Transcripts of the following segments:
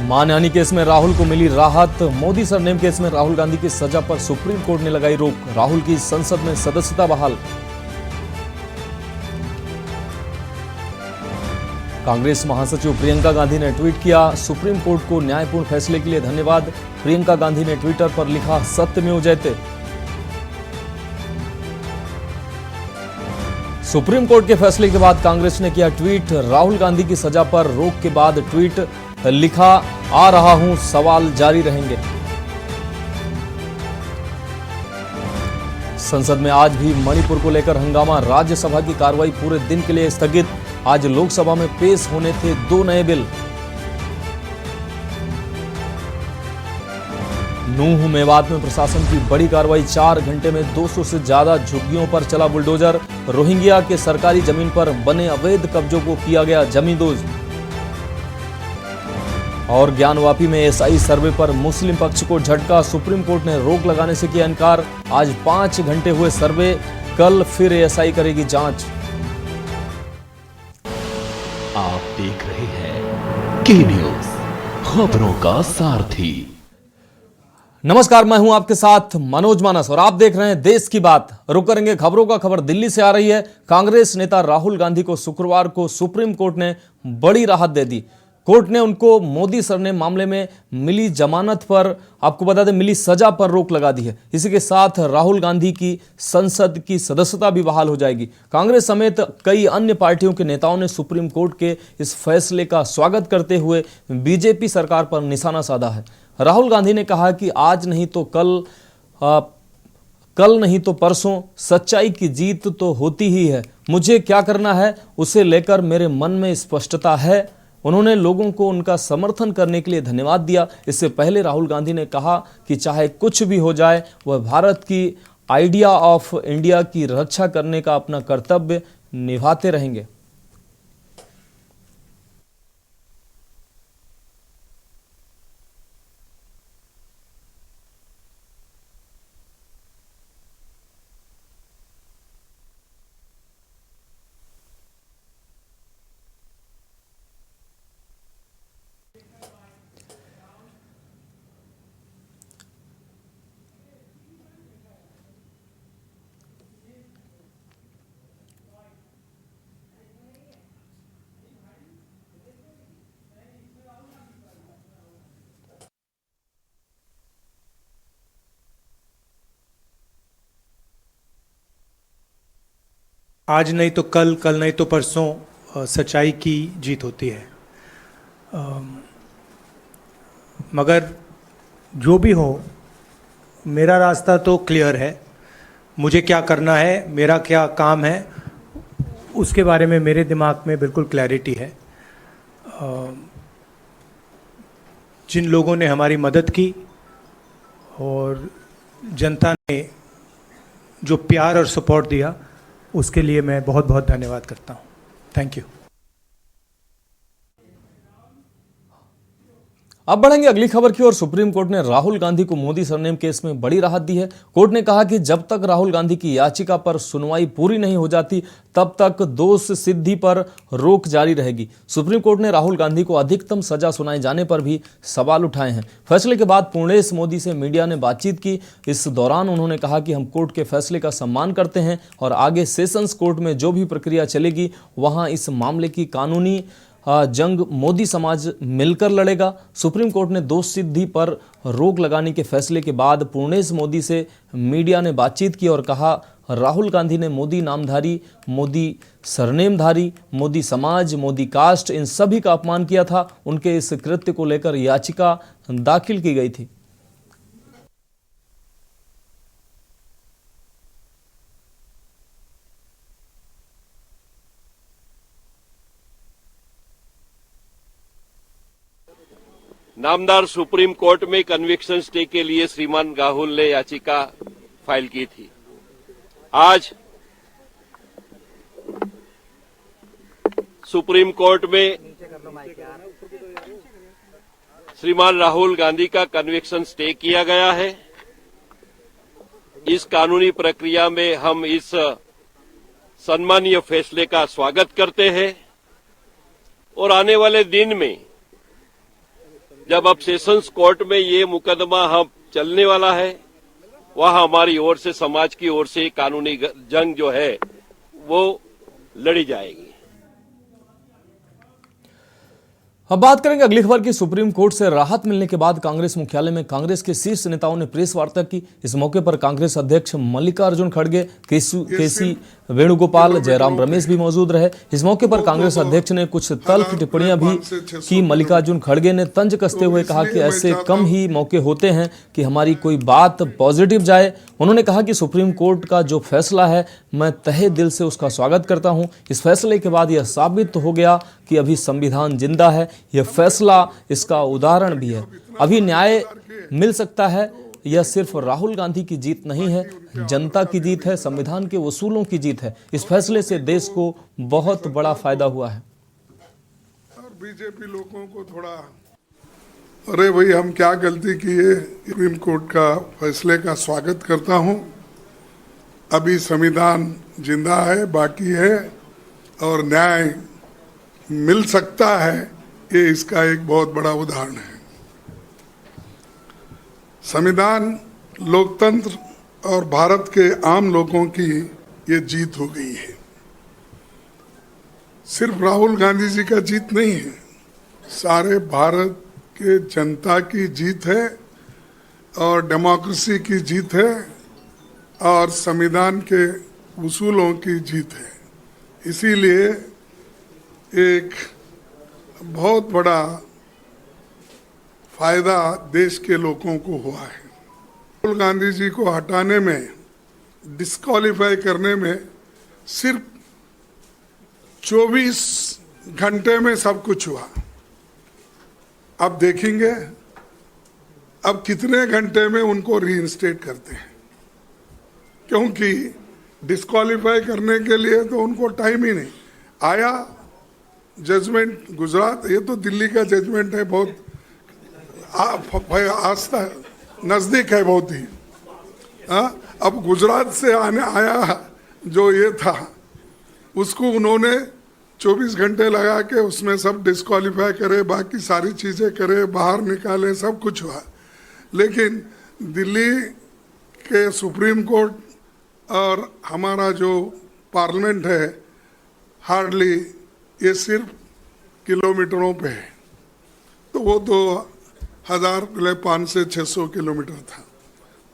मानहानि केस में राहुल को मिली राहत। मोदी सरनेम केस में राहुल गांधी की सजा पर सुप्रीम कोर्ट ने लगाई रोक। राहुल की संसद में सदस्यता बहाल। कांग्रेस महासचिव प्रियंका गांधी ने ट्वीट किया, सुप्रीम कोर्ट को न्यायपूर्ण फैसले के लिए धन्यवाद। प्रियंका गांधी ने ट्विटर पर लिखा, सत्यमेव जयते। सुप्रीम कोर्ट के फैसले के बाद कांग्रेस ने किया ट्वीट, राहुल गांधी की सजा पर रोक के बाद ट्वीट लिखा, आ रहा हूं, सवाल जारी रहेंगे। संसद में आज भी मणिपुर को लेकर हंगामा। राज्यसभा की कार्रवाई पूरे दिन के लिए स्थगित। आज लोकसभा में पेश होने थे 2 नए बिल। नूंह मेवात में प्रशासन की बड़ी कार्रवाई। 4 घंटे में 200 से ज्यादा झुग्गियों पर चला बुलडोजर। रोहिंग्या के सरकारी जमीन पर बने अवैध कब्जों को किया गया जमींदोज। और ज्ञानवापी में एसआई सर्वे पर मुस्लिम पक्ष को झटका। सुप्रीम कोर्ट ने रोक लगाने से किया इनकार। आज 5 घंटे हुए सर्वे, कल फिर एसआई करेगी जांच। आप देख रहे हैं के न्यूज, खबरों का सारथी। नमस्कार, मैं हूं आपके साथ मनोज मानस और आप देख रहे हैं देश की बात। रुक करेंगे खबरों का। खबर दिल्ली से आ रही है। कांग्रेस नेता राहुल गांधी को शुक्रवार को सुप्रीम कोर्ट ने बड़ी राहत दे दी। कोर्ट ने उनको मोदी सरनेम मामले में मिली जमानत पर, आपको बता दें, मिली सजा पर रोक लगा दी है। इसी के साथ राहुल गांधी की संसद की सदस्यता भी बहाल हो जाएगी। कांग्रेस समेत कई अन्य पार्टियों के नेताओं ने सुप्रीम कोर्ट के इस फैसले का स्वागत करते हुए बीजेपी सरकार पर निशाना साधा है। राहुल गांधी ने कहा कि आज नहीं तो कल नहीं तो परसों सच्चाई की जीत तो होती ही है। मुझे क्या करना है उसे लेकर मेरे मन में स्पष्टता है। उन्होंने लोगों को उनका समर्थन करने के लिए धन्यवाद दिया। इससे पहले राहुल गांधी ने कहा कि चाहे कुछ भी हो जाए, वह भारत की आइडिया ऑफ इंडिया की रक्षा करने का अपना कर्तव्य निभाते रहेंगे। आज नहीं तो कल, कल नहीं तो परसों सच्चाई की जीत होती है। मगर जो भी हो, मेरा रास्ता तो क्लियर है। मुझे क्या करना है, मेरा क्या काम है, उसके बारे में मेरे दिमाग में बिल्कुल क्लैरिटी है। जिन लोगों ने हमारी मदद की और जनता ने जो प्यार और सपोर्ट दिया, उसके लिए मैं बहुत बहुत धन्यवाद करता हूँ। Thank you. अब बढ़ेंगे अगली खबर की ओर। सुप्रीम कोर्ट ने राहुल गांधी को मोदी सरनेम केस में बड़ी राहत दी है। कोर्ट ने कहा कि जब तक राहुल गांधी की याचिका पर सुनवाई पूरी नहीं हो जाती, तब तक दोष सिद्धि पर रोक जारी रहेगी। सुप्रीम कोर्ट ने राहुल गांधी को अधिकतम सजा सुनाए जाने पर भी सवाल उठाए हैं। फैसले के बाद पूर्णेश मोदी से मीडिया ने बातचीत की। इस दौरान उन्होंने कहा कि हम कोर्ट के फैसले का सम्मान करते हैं और आगे सेशंस कोर्ट में जो भी प्रक्रिया चलेगी, वहां इस मामले की कानूनी जंग मोदी समाज मिलकर लड़ेगा। सुप्रीम कोर्ट ने दोष सिद्धि पर रोक लगाने के फैसले के बाद पूर्णेश मोदी से मीडिया ने बातचीत की और कहा, राहुल गांधी ने मोदी नामधारी, मोदी सरनेमधारी, मोदी समाज, मोदी कास्ट, इन सभी का अपमान किया था। उनके इस कृत्य को लेकर याचिका दाखिल की गई थी। नामदार सुप्रीम कोर्ट में कन्विक्शन स्टे के लिए श्रीमान राहुल ने याचिका फाइल की थी। आज सुप्रीम कोर्ट में श्रीमान राहुल गांधी का कन्विक्शन स्टे किया गया है। इस कानूनी प्रक्रिया में हम इस सम्मानीय फैसले का स्वागत करते हैं और आने वाले दिन में जब अब सेशंस कोर्ट में ये मुकदमा हम चलने वाला है, वह हमारी ओर से, समाज की ओर से कानूनी जंग जो है वो लड़ी जाएगी। अब बात करेंगे अगली खबर की। सुप्रीम कोर्ट से राहत मिलने के बाद कांग्रेस मुख्यालय में कांग्रेस के शीर्ष नेताओं ने प्रेस वार्ता की। इस मौके पर कांग्रेस अध्यक्ष मल्लिकार्जुन खड़गे, केसी वेणुगोपाल, जयराम रमेश भी मौजूद रहे। इस मौके पर कांग्रेस अध्यक्ष ने कुछ तल्ख टिप्पणियां भी की। मल्लिकार्जुन खड़गे ने तंज कसते हुए कहा कि ऐसे कम ही मौके होते हैं कि हमारी कोई बात पॉजिटिव जाए। उन्होंने कहा कि सुप्रीम कोर्ट का जो फैसला है, मैं तहे दिल से उसका स्वागत करता हूं। इस फैसले के बाद यह साबित हो गया कि अभी संविधान जिंदा है। यह फैसला इसका उदाहरण भी है। अभी न्याय मिल सकता है। यह सिर्फ राहुल गांधी की जीत नहीं है, जनता की जीत है, संविधान के उसूलों की जीत है। इस फैसले से देश को बहुत बड़ा फायदा हुआ है। और बीजेपी लोगों को थोड़ा, अरे भाई हम क्या गलती किए, सुप्रीम कोर्ट का फैसले का स्वागत करता हूं। अभी संविधान जिंदा है, बाकी है और न्याय मिल सकता है। ये इसका एक बहुत बड़ा उदाहरण है। संविधान, लोकतंत्र और भारत के आम लोगों की ये जीत हो गई है। सिर्फ राहुल गांधी जी का जीत नहीं है, सारे भारत के जनता की जीत है और डेमोक्रेसी की जीत है और संविधान के उसूलों की जीत है। इसीलिए एक बहुत बड़ा फायदा देश के लोगों को हुआ है। राहुल गांधी जी को हटाने में, डिस्क्वालीफाई करने में सिर्फ 24 घंटे में सब कुछ हुआ। अब देखेंगे अब कितने घंटे में उनको रीइंस्टेट करते हैं, क्योंकि डिस्क्वालीफाई करने के लिए तो उनको टाइम ही नहीं आया। जजमेंट गुजरात, ये तो दिल्ली का जजमेंट है, बहुत आस्था नजदीक है बहुत ही। अब गुजरात से आने आया जो ये था, उसको उन्होंने 24 घंटे लगा के उसमें सब डिस्क्वालीफाई करे, बाकी सारी चीजें करे, बाहर निकाले, सब कुछ हुआ। लेकिन दिल्ली के सुप्रीम कोर्ट और हमारा जो पार्लियामेंट है, हार्डली ये सिर्फ किलोमीटरों पे है, तो वो तो 1500-600 किलोमीटर था।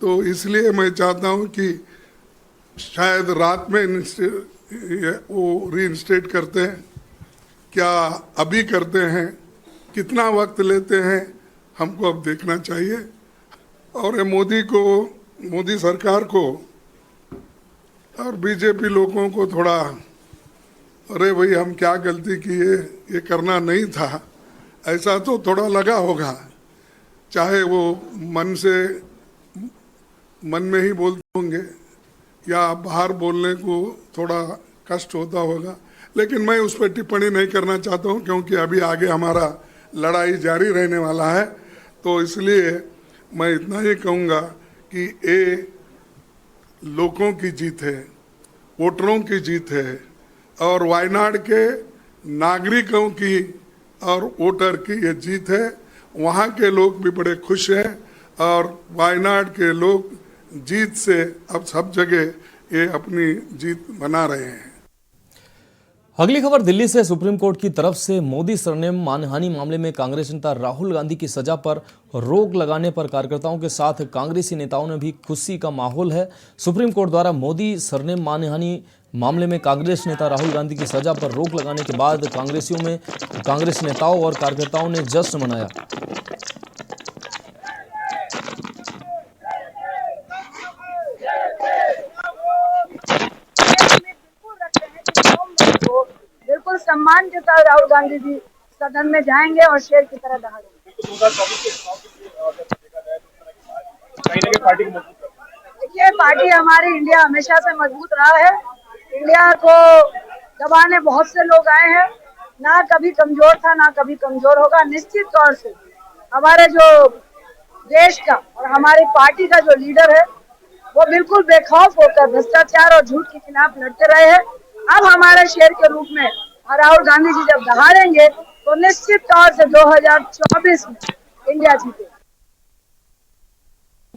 तो इसलिए मैं चाहता हूँ कि शायद रात में वो रीइंस्टेट करते हैं, क्या अभी करते हैं, कितना वक्त लेते हैं, हमको अब देखना चाहिए। और ये मोदी सरकार को और बीजेपी लोगों को थोड़ा, अरे भाई हम क्या गलती किए, ये करना नहीं था, ऐसा तो थोड़ा लगा होगा। चाहे वो मन में ही बोलते होंगे या बाहर बोलने को थोड़ा कष्ट होता होगा, लेकिन मैं उस पर टिप्पणी नहीं करना चाहता हूँ, क्योंकि अभी आगे हमारा लड़ाई जारी रहने वाला है। तो इसलिए मैं इतना ही कहूँगा कि ये लोगों की जीत है, वोटरों की जीत है और वायनाड के नागरिकों की और वोटर की ये जीत है। वहाँ के लोग भी बड़े खुश हैं और वायनाड के लोग जीत से अब सब जगह ये अपनी जीत बना रहे हैं। अगली खबर दिल्ली से। सुप्रीम कोर्ट की तरफ से मोदी सरनेम मानहानि मामले में कांग्रेस नेता राहुल गांधी की सजा पर रोक लगाने पर कार्यकर्ताओं के साथ कांग्रेसी नेताओं ने भी खुशी का माहौल है। सुप्रीम कोर्ट द्वारा मोदी सरनेम मानहानि मामले में कांग्रेस नेता राहुल गांधी की सजा पर रोक लगाने के बाद कांग्रेसियों में कांग्रेस नेताओं और कार्यकर्ताओं ने जश्न मनाया। बिल्कुल सम्मान के साथ राहुल गांधी जी सदन में जाएंगे और शेर की तरह दहाड़ेंगे। देखिए, पार्टी हमारी इंडिया हमेशा से मजबूत रहा है। इंडिया को दबाने बहुत से लोग आए हैं, ना कभी कमजोर था ना कभी कमजोर होगा। निश्चित तौर से हमारे जो देश का और हमारी पार्टी का जो लीडर है वो बिल्कुल बेखौफ होकर भ्रष्टाचार और झूठ के खिलाफ लड़ते रहे हैं। अब हमारे शेर के रूप में राहुल गांधी जी जब दहाड़ेंगे तो निश्चित तौर से 2024 में इंडिया जीते।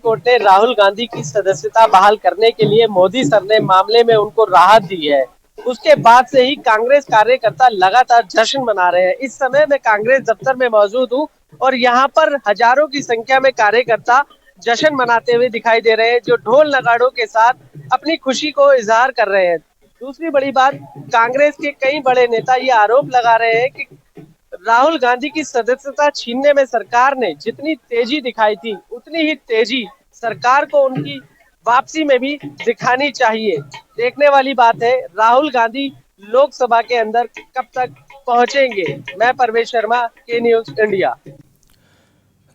कोर्ट ने राहुल गांधी की सदस्यता बहाल करने के लिए मोदी सर ने मामले में उनको राहत दी है। उसके बाद से ही कांग्रेस कार्यकर्ता लगातार जश्न मना रहे हैं। इस समय मैं कांग्रेस दफ्तर में मौजूद हूं और यहाँ पर हजारों की संख्या में कार्यकर्ता जश्न मनाते हुए दिखाई दे रहे हैं, जो ढोल नगाड़ों के साथ अपनी खुशी को इजहार कर रहे हैं। दूसरी बड़ी बात, कांग्रेस के कई बड़े नेता ये आरोप लगा रहे हैं कि राहुल गांधी की सदस्यता छीनने में सरकार ने जितनी तेजी दिखाई थी, उतनी ही तेजी सरकार को उनकी वापसी में भी दिखानी चाहिए। देखने वाली बात है राहुल गांधी लोकसभा के अंदर कब तक पहुंचेंगे। मैं परवेश शर्मा, के न्यूज इंडिया।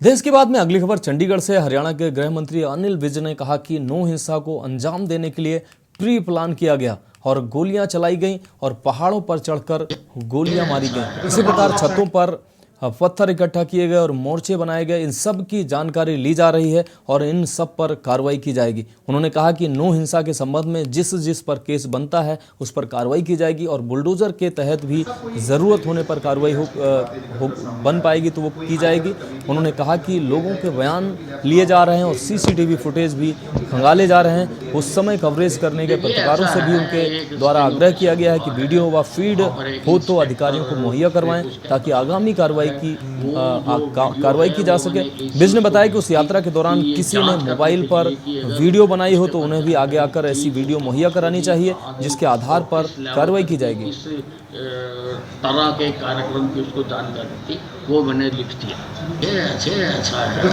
देश के बाद में अगली खबर चंडीगढ़ से। हरियाणा के गृह मंत्री अनिल विज ने कहा कि नो हिंसा को अंजाम देने के लिए प्री प्लान किया गया और गोलियां चलाई गईं और पहाड़ों पर चढ़कर गोलियां मारी गईं। इसी प्रकार छतों पर पत्थर इकट्ठा किए गए और मोर्चे बनाए गए। इन सब की जानकारी ली जा रही है और इन सब पर कार्रवाई की जाएगी। उन्होंने कहा कि नो हिंसा के संबंध में जिस पर केस बनता है उस पर कार्रवाई की जाएगी और बुलडोजर के तहत भी ज़रूरत होने पर कार्रवाई बन पाएगी तो वो की जाएगी। उन्होंने कहा कि लोगों के बयान लिए जा रहे हैं और सीसीटीवी फुटेज भी खंगाले जा रहे हैं। उस समय कवरेज करने के पत्रकारों से भी उनके द्वारा आग्रह किया गया है कि वीडियो व फीड हो तो अधिकारियों को मुहैया करवाएं ताकि आगामी कार्रवाई की जा सके। विज ने बताया कि उस यात्रा के दौरान किसी ने मोबाइल पर वीडियो बनाई हो तो उन्हें भी आगे आकर ऐसी वीडियो मुहैया करानी चाहिए जिसके आधार पर कार्रवाई की जाएगी। तरह के कार्यक्रम की उसको जानकारी थी, वो मैंने लिख दिया। ये अच्छा है,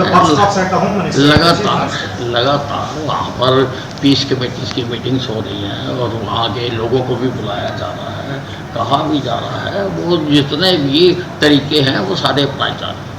लगातार वहाँ पर पीस कमेटीज की मीटिंग्स हो रही हैं और वहाँ के लोगों को भी बुलाया जा रहा है, कहा भी जा रहा है। वो जितने भी तरीके हैं वो सारे अपनाए जा रहे हैं।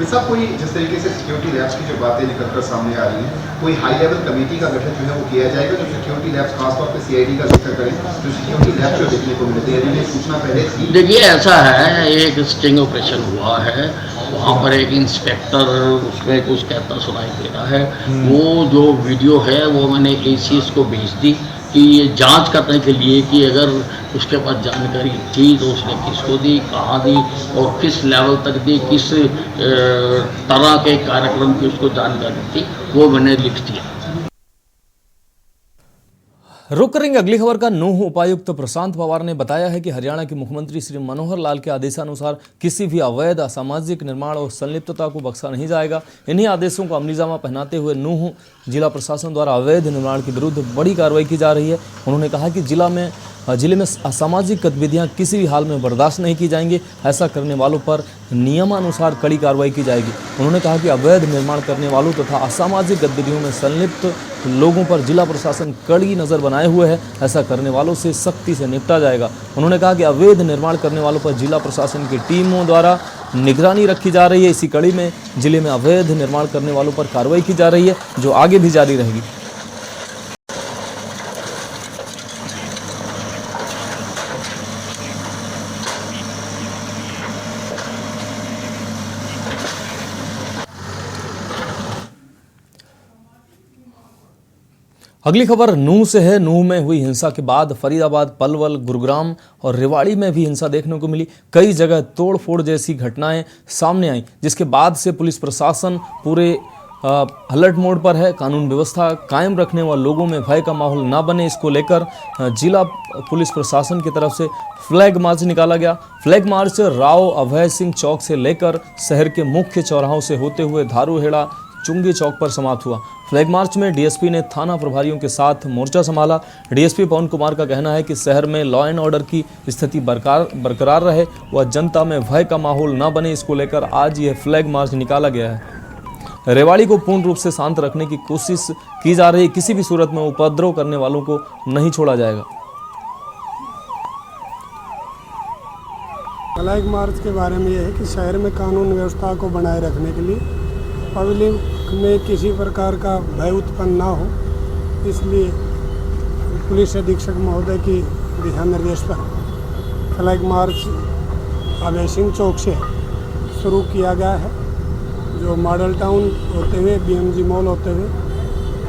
साहब, कोई जिस तरीके से सिक्योरिटी लैब्स की जो बातें निकलकर सामने आ रही हैं, कोई हाई लेवल कमेटी का गठन जो है वो किया जाएगा जो सिक्योरिटी लैब्स, खासतौर पे सीआईडी का जिक्र करें, जो सिक्योरिटी लैब्स जो देखने को मिलते हैं, जिन्हें सूचना पहले थी। देखिए ऐसा है, एक स्टिंग ऑपरेशन हुआ है, वहाँ पर एक इंस्पेक्टर उसमें कुछ कहता सुनाई दे रहा है। वो जो वीडियो है वो मैंने एसीएस को भेज दी कि ये जांच करने के लिए कि अगर उसके पास जानकारी थी तो उसने किसको दी, कहाँ दी और किस लेवल तक दी, किस तरह के कार्यक्रम की उसको जानकारी थी, वो मैंने लिख दिया। रुक करेंगे अगली खबर का। नूंह उपायुक्त प्रशांत पवार ने बताया है कि हरियाणा के मुख्यमंत्री श्री मनोहर लाल के आदेशानुसार किसी भी अवैध असामाजिक निर्माण और संलिप्तता को बख्शा नहीं जाएगा। इन्हीं आदेशों को अमलीजामा पहनाते हुए नूंह जिला प्रशासन द्वारा अवैध निर्माण के विरुद्ध बड़ी कार्रवाई की जा रही है। उन्होंने कहा कि जिले में असामाजिक गतिविधियां किसी भी हाल में बर्दाश्त नहीं की जाएंगी। ऐसा करने वालों पर नियमानुसार कड़ी कार्रवाई की जाएगी। उन्होंने कहा कि अवैध निर्माण करने वालों तथा असामाजिक गतिविधियों में संलिप्त लोगों पर जिला प्रशासन कड़ी नज़र बनाए हुए है। ऐसा करने वालों से सख्ती से निपटा जाएगा। उन्होंने कहा कि अवैध निर्माण करने वालों पर जिला प्रशासन की टीमों द्वारा निगरानी रखी जा रही है। इसी कड़ी में जिले में अवैध निर्माण करने वालों पर कार्रवाई की जा रही है, जो आगे भी जारी रहेगी। अगली खबर नूंह से है। नूंह में हुई हिंसा के बाद फरीदाबाद, पलवल, गुरुग्राम और रेवाड़ी में भी हिंसा देखने को मिली। कई जगह तोड़फोड़ जैसी घटनाएं सामने आई, जिसके बाद से पुलिस प्रशासन पूरे अलर्ट मोड पर है। कानून व्यवस्था कायम रखने व लोगों में भय का माहौल ना बने, इसको लेकर जिला पुलिस प्रशासन की तरफ से फ्लैग मार्च निकाला गया। फ्लैग मार्च राव अभय सिंह चौक से लेकर शहर के मुख्य चौराहों से होते हुए धारूहेड़ा चुंगी चौक पर समाप्त हुआ। फ्लैग मार्च में डीएसपी ने थाना प्रभारियों के साथ मोर्चा संभाला। डीएसपी पवन कुमार का कहना है कि शहर में लॉ एंड ऑर्डर की स्थिति बरकरार रहे व जनता में भय का माहौल न बने, इसको लेकर आज यह फ्लैग मार्च निकाला गया है। रेवाड़ी को पूर्ण रूप से शांत रखने की कोशिश की जा रही है। किसी भी सूरत में उपद्रव करने वालों को नहीं छोड़ा जाएगा। फ्लैग मार्च के बारे में यह है कि शहर में कानून व्यवस्था को बनाए रखने के लिए पब्लिक में किसी प्रकार का भय उत्पन्न ना हो, इसलिए पुलिस अधीक्षक महोदय की दिशा निर्देश पर फ्लैग मार्च अभय सिंह चौक से शुरू किया गया है, जो मॉडल टाउन होते हुए बीएमजी मॉल होते हुए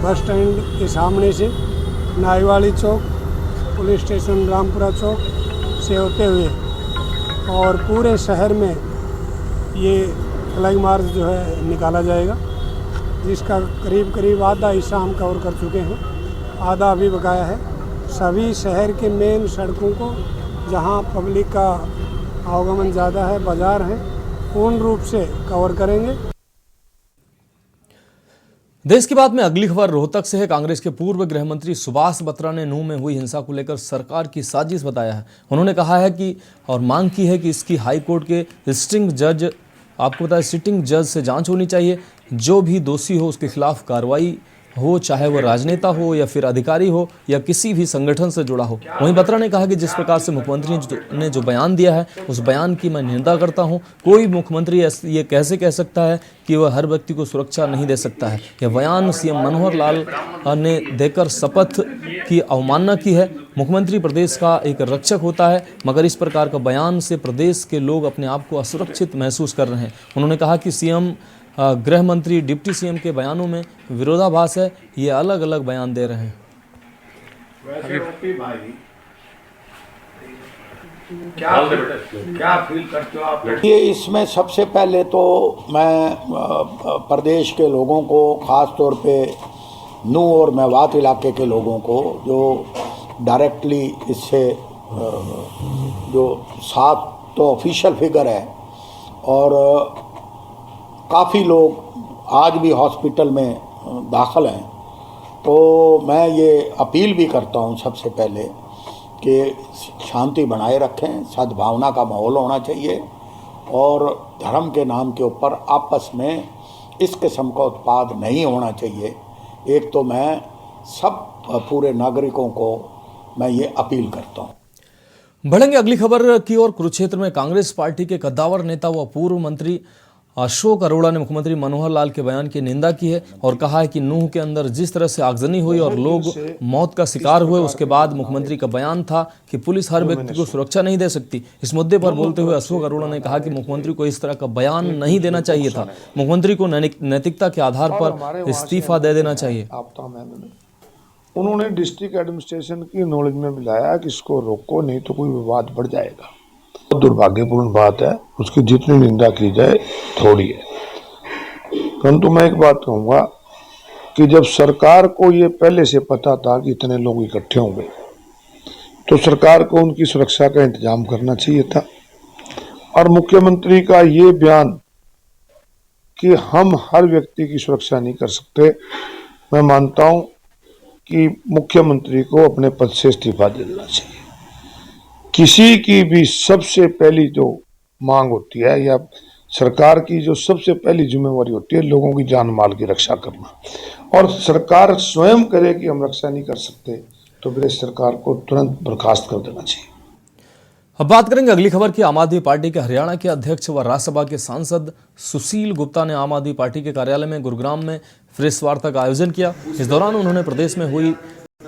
बस स्टैंड के सामने से नाईवाड़ी चौक, पुलिस स्टेशन रामपुरा चौक से होते हुए और पूरे शहर में ये फ्लैग मार्च जो है निकाला जाएगा, जिसका करीब करीब आधा हिस्सा हम कवर कर चुके हैं, आधा अभी बकाया है। सभी शहर के मेन सड़कों को जहां पब्लिक का आवागमन ज़्यादा है, बाज़ार हैं, पूर्ण रूप से कवर करेंगे। देश की बात में अगली खबर रोहतक से है। कांग्रेस के पूर्व गृह मंत्री सुभाष बत्रा ने नूंह में हुई हिंसा को लेकर सरकार की साजिश बताया है। उन्होंने कहा है कि और मांग की है कि इसकी हाईकोर्ट के सिटिंग जज से जांच होनी चाहिए। जो भी दोषी हो उसके खिलाफ कार्रवाई हो, चाहे वह राजनेता हो या फिर अधिकारी हो या किसी भी संगठन से जुड़ा हो। वहीं बत्रा ने कहा कि जिस प्रकार से मुख्यमंत्री ने जो बयान दिया है उस बयान की मैं निंदा करता हूं। कोई मुख्यमंत्री ये कैसे कह सकता है कि वह हर व्यक्ति को सुरक्षा नहीं दे सकता है। यह बयान सीएम मनोहर लाल ने देकर शपथ की अवमानना की है। मुख्यमंत्री प्रदेश का एक रक्षक होता है, मगर इस प्रकार का बयान से प्रदेश के लोग अपने आप को असुरक्षित महसूस कर रहे हैं। उन्होंने कहा कि सीएम, गृह मंत्री, डिप्टी सीएम के बयानों में विरोधाभास है, ये अलग अलग बयान दे रहे हैं। क्या फील करते हो आप? ये इसमें सबसे पहले तो मैं प्रदेश के लोगों को, खास तौर पे नूंह और मेवात इलाके के लोगों को जो डायरेक्टली इससे जो 7 तो ऑफिशियल फिगर है और काफ़ी लोग आज भी हॉस्पिटल में दाखिल हैं, तो मैं ये अपील भी करता हूँ सबसे पहले कि शांति बनाए रखें, सद्भावना का माहौल होना चाहिए और धर्म के नाम के ऊपर आपस में इस किस्म का उत्पाद नहीं होना चाहिए। एक तो मैं सब पूरे नागरिकों को मैं ये अपील करता हूँ। बढ़ेंगे अगली खबर की ओर। कुरुक्षेत्र में कांग्रेस पार्टी के कद्दावर नेता व पूर्व मंत्री अशोक अरोड़ा ने मुख्यमंत्री मनोहर लाल के बयान की निंदा की है और कहा है कि नूंह के अंदर जिस तरह से आगजनी हुई और लोग मौत का शिकार हुए, उसके बाद मुख्यमंत्री का बयान था कि पुलिस हर व्यक्ति को सुरक्षा नहीं दे सकती। इस मुद्दे पर बोलते हुए अशोक अरोड़ा ने कहा कि मुख्यमंत्री को इस तरह का बयान नहीं देना चाहिए था। मुख्यमंत्री को नैतिकता के आधार पर इस्तीफा दे देना चाहिए। उन्होंने डिस्ट्रिक्ट एडमिनिस्ट्रेशन की नॉलेज में मिलाया कि इसको रोको, नहीं तो कोई विवाद बढ़ जाएगा। दुर्भाग्यपूर्ण बात है, उसकी जितनी निंदा की जाए थोड़ी है। परंतु मैं एक बात कहूँगा कि जब सरकार को ये पहले से पता था कि इतने लोग इकट्ठे होंगे, तो सरकार को उनकी सुरक्षा का इंतजाम करना चाहिए था। और मुख्यमंत्री का ये बयान कि हम हर व्यक्ति की सुरक्षा नहीं कर सकते, मैं मानता हूँ कि मुख्यमंत्री को अपने पद से इस्तीफा दे देना चाहिए। किसी की भी सबसे पहली जो मांग होती है या सरकार की जो सबसे पहली जिम्मेवारी होती है लोगों की जान माल की रक्षा करना, और सरकार स्वयं करे कि हम रक्षा नहीं कर सकते, तो प्रदेश सरकार को तुरंत बर्खास्त कर देना चाहिए। अब बात करेंगे अगली खबर की। आम आदमी पार्टी के हरियाणा के अध्यक्ष व राज्यसभा के सांसद सुशील गुप्ता ने आम आदमी पार्टी के कार्यालय में गुरुग्राम में प्रेस वार्ता का आयोजन किया। इस दौरान उन्होंने प्रदेश में हुई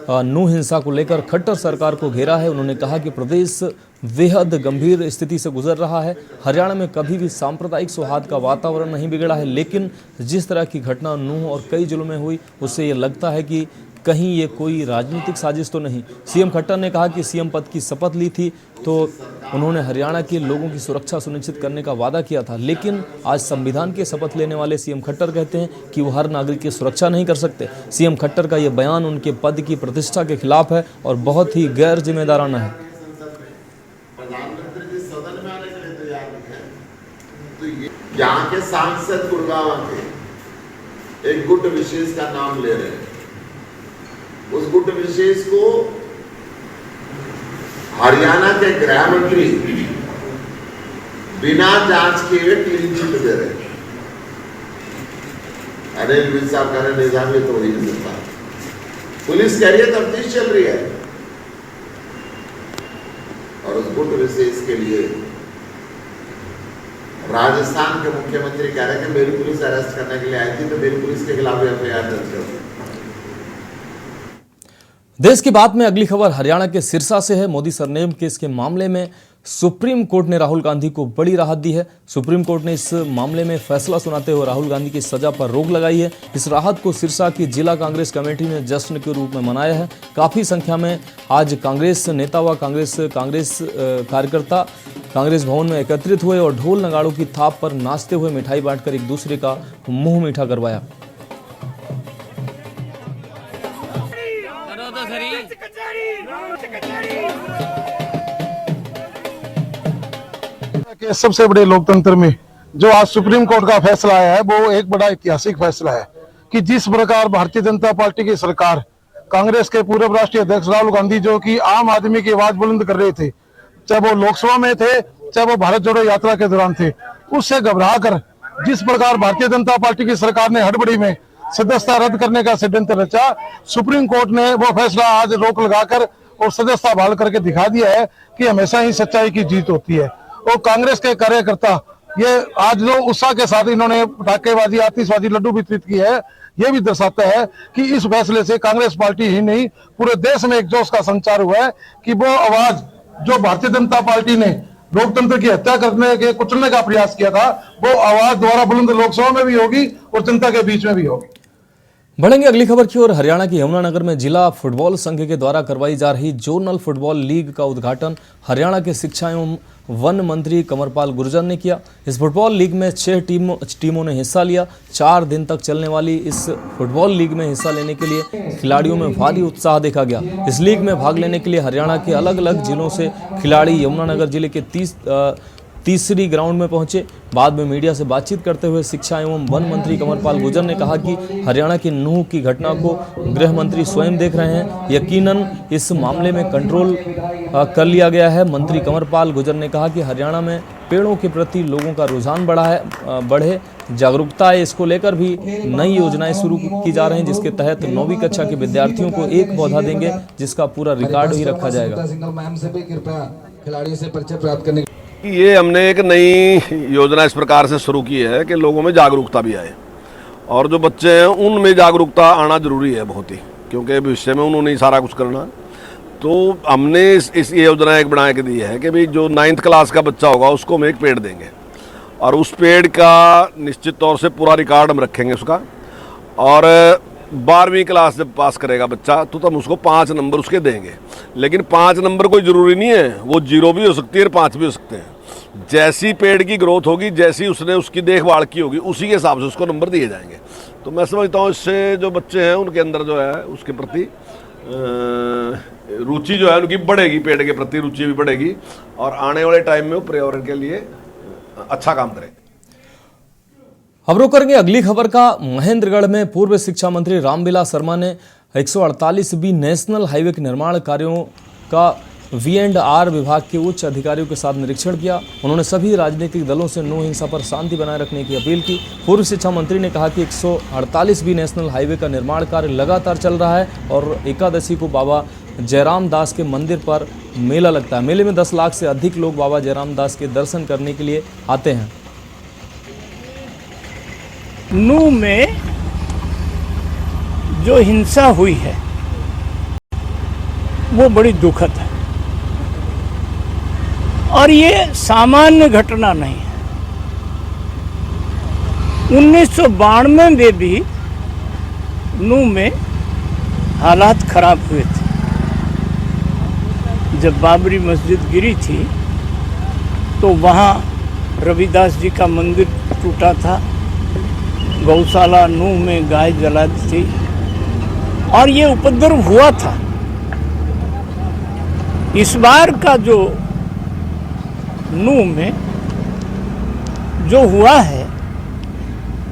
नूंह हिंसा को लेकर खट्टर सरकार को घेरा है। उन्होंने कहा कि प्रदेश बेहद गंभीर स्थिति से गुजर रहा है। हरियाणा में कभी भी सांप्रदायिक सौहार्द का वातावरण नहीं बिगड़ा है, लेकिन जिस तरह की घटना नूंह और कई जिलों में हुई, उससे ये लगता है कि कहीं ये कोई राजनीतिक साजिश तो नहीं। सीएम खट्टर ने कहा कि सीएम पद की शपथ ली थी तो उन्होंने हरियाणा के लोगों की सुरक्षा सुनिश्चित करने का वादा किया था, लेकिन आज संविधान के शपथ लेने वाले सीएम खट्टर कहते हैं कि वो हर नागरिक की सुरक्षा नहीं कर सकते। सीएम खट्टर का ये बयान उनके पद की प्रतिष्ठा के खिलाफ है और बहुत ही गैर जिम्मेदाराना है। प्रधानमंत्री जी सदन में आने के लिए तैयार नहीं है, तो यहाँ के सांसद गुड़गांव के एक गुट विशेष का नाम ले रहे हैं। उस गुट विशेष को हरियाणा के गृह मंत्री बिना जांच किए क्लीन चिट दे रहे हैं। अनिल विज साहब कह रहे निजामी तो हो ही नहीं सकता। पुलिस कह रही है तफ्तीश चल रही है, और उस गुट विशेष के लिए राजस्थान के मुख्यमंत्री कह रहे हैं कि मेरी पुलिस अरेस्ट करने के लिए आई थी, तो मेरी पुलिस के खिलाफ एफआईआर दर्ज कर दी। देश की बात में अगली खबर हरियाणा के सिरसा से है। मोदी सरनेम केस के मामले में सुप्रीम कोर्ट ने राहुल गांधी को बड़ी राहत दी है। सुप्रीम कोर्ट ने इस मामले में फैसला सुनाते हुए राहुल गांधी की सजा पर रोक लगाई है। इस राहत को सिरसा की जिला कांग्रेस कमेटी ने जश्न के रूप में मनाया है। काफी संख्या में आज कांग्रेस नेता व कांग्रेस कार्यकर्ता कांग्रेस भवन में एकत्रित हुए और ढोल नगाड़ों की थाप पर नाचते हुए मिठाई बांटकर एक दूसरे का मुंह मीठा करवाया। के सबसे बड़े लोकतंत्र में जो आज सुप्रीम कोर्ट का फैसला आया है वो एक बड़ा ऐतिहासिक फैसला है कि जिस प्रकार भारतीय जनता पार्टी की सरकार कांग्रेस के पूर्व राष्ट्रीय अध्यक्ष राहुल गांधी जो कि आम आदमी की आवाज बुलंद कर रहे थे, चाहे वो लोकसभा में थे चाहे वो भारत जोड़ो यात्रा के दौरान थे, उससे घबरा कर जिस प्रकार भारतीय जनता पार्टी की सरकार ने हड़बड़ी में सदस्यता रद्द करने का षड्यंत्र रचा, सुप्रीम कोर्ट ने वो फैसला आज रोक लगाकर और सदस्यता बहाल करके दिखा दिया है कि हमेशा ही सच्चाई की जीत होती है। और कांग्रेस के कार्यकर्ता ये आज जो उत्साह के साथ इन्होंने पटाखेबाजी आतिशबाजी लड्डू वितरित की है, ये भी दर्शाता है कि इस फैसले से कांग्रेस पार्टी ही नहीं पूरे देश में एक जोश का संचार हुआ है कि वो आवाज जो भारतीय जनता पार्टी ने लोकतंत्र की हत्या करने के कुचलने का प्रयास किया था, वो आवाज द्वारा बुलंद लोकसभा में भी होगी और जनता के बीच में भी होगी। बढ़ेंगे अगली खबर की ओर। हरियाणा के यमुनानगर में जिला फुटबॉल संघ के द्वारा करवाई जा रही जोनल फुटबॉल लीग का उद्घाटन हरियाणा के शिक्षा एवं वन मंत्री कंवरपाल गुर्जर ने किया। इस फुटबॉल लीग में 6 टीमों ने हिस्सा लिया। 4 दिन तक चलने वाली इस फुटबॉल लीग में हिस्सा लेने के लिए खिलाड़ियों में भारी उत्साह देखा गया। इस लीग में भाग लेने के लिए हरियाणा के अलग अलग जिलों से खिलाड़ी यमुनानगर जिले के तीसरी ग्राउंड में पहुंचे। बाद में मीडिया से बातचीत करते हुए शिक्षा एवं वन मंत्री कंवरपाल गुर्जर ने कहा कि हरियाणा की नूह की घटना को गृह मंत्री स्वयं देख रहे हैं। यकीनन इस मामले में कंट्रोल कर लिया गया है। मंत्री कंवरपाल गुर्जर ने कहा कि हरियाणा में पेड़ों के प्रति लोगों का रुझान बढ़े, जागरूकता है। इसको लेकर भी नई योजनाएं शुरू की जा रही हैं, जिसके तहत 9वीं कक्षा के विद्यार्थियों को 1 पौधा देंगे, जिसका पूरा रिकॉर्ड ही रखा जाएगा। खिलाड़ियों से परिचय प्राप्त करने ये हमने एक नई योजना इस प्रकार से शुरू की है कि लोगों में जागरूकता भी आए, और जो बच्चे हैं उनमें जागरूकता आना जरूरी है बहुत ही, क्योंकि भविष्य में उन्होंने ही सारा कुछ करना। तो हमने इस योजना एक बना के दी है कि भाई जो 9th क्लास का बच्चा होगा उसको हम एक पेड़ देंगे, और उस पेड़ का निश्चित तौर से पूरा रिकॉर्ड हम रखेंगे उसका। और 12वीं क्लास जब पास करेगा बच्चा तो हम उसको 5 नंबर उसके देंगे। लेकिन 5 नंबर कोई ज़रूरी नहीं है, वो 0 भी हो सकती है और 5 भी हो सकते हैं। जैसी पेड़ की ग्रोथ होगी, जैसी उसने उसकी देखभाल की होगी, उसी के हिसाब से उसको नंबर दिए जाएंगे। तो मैं समझता हूँ इससे जो बच्चे हैं उनके अंदर जो है उसके प्रति रुचि जो है उनकी बढ़ेगी, पेड़ के प्रति रुचि भी बढ़ेगी, और आने वाले टाइम में वो पर्यावरण के लिए अच्छा काम करेंगे। अब रुक करेंगे अगली खबर का। महेंद्रगढ़ में पूर्व शिक्षा मंत्री रामविलास शर्मा ने 148B नेशनल हाईवे के निर्माण कार्यों का V&R विभाग के उच्च अधिकारियों के साथ निरीक्षण किया। उन्होंने सभी राजनीतिक दलों से नो हिंसा पर शांति बनाए रखने की अपील की। पूर्व शिक्षा मंत्री ने कहा कि 148B नेशनल हाईवे का निर्माण कार्य लगातार चल रहा है और एकादशी को बाबा जयराम दास के मंदिर पर मेला लगता है। मेले में 10 लाख से अधिक लोग बाबा जयराम दास के दर्शन करने के लिए आते हैं। नूह में जो हिंसा हुई है वो बड़ी दुखद है, और ये सामान्य घटना नहीं है। 1992 में भी नूह में हालात खराब हुए थे। जब बाबरी मस्जिद गिरी थी तो वहाँ रविदास जी का मंदिर टूटा था, गौशाला नूह में गाय जला दी थी, और ये उपद्रव हुआ था। इस बार का जो नूह में जो हुआ है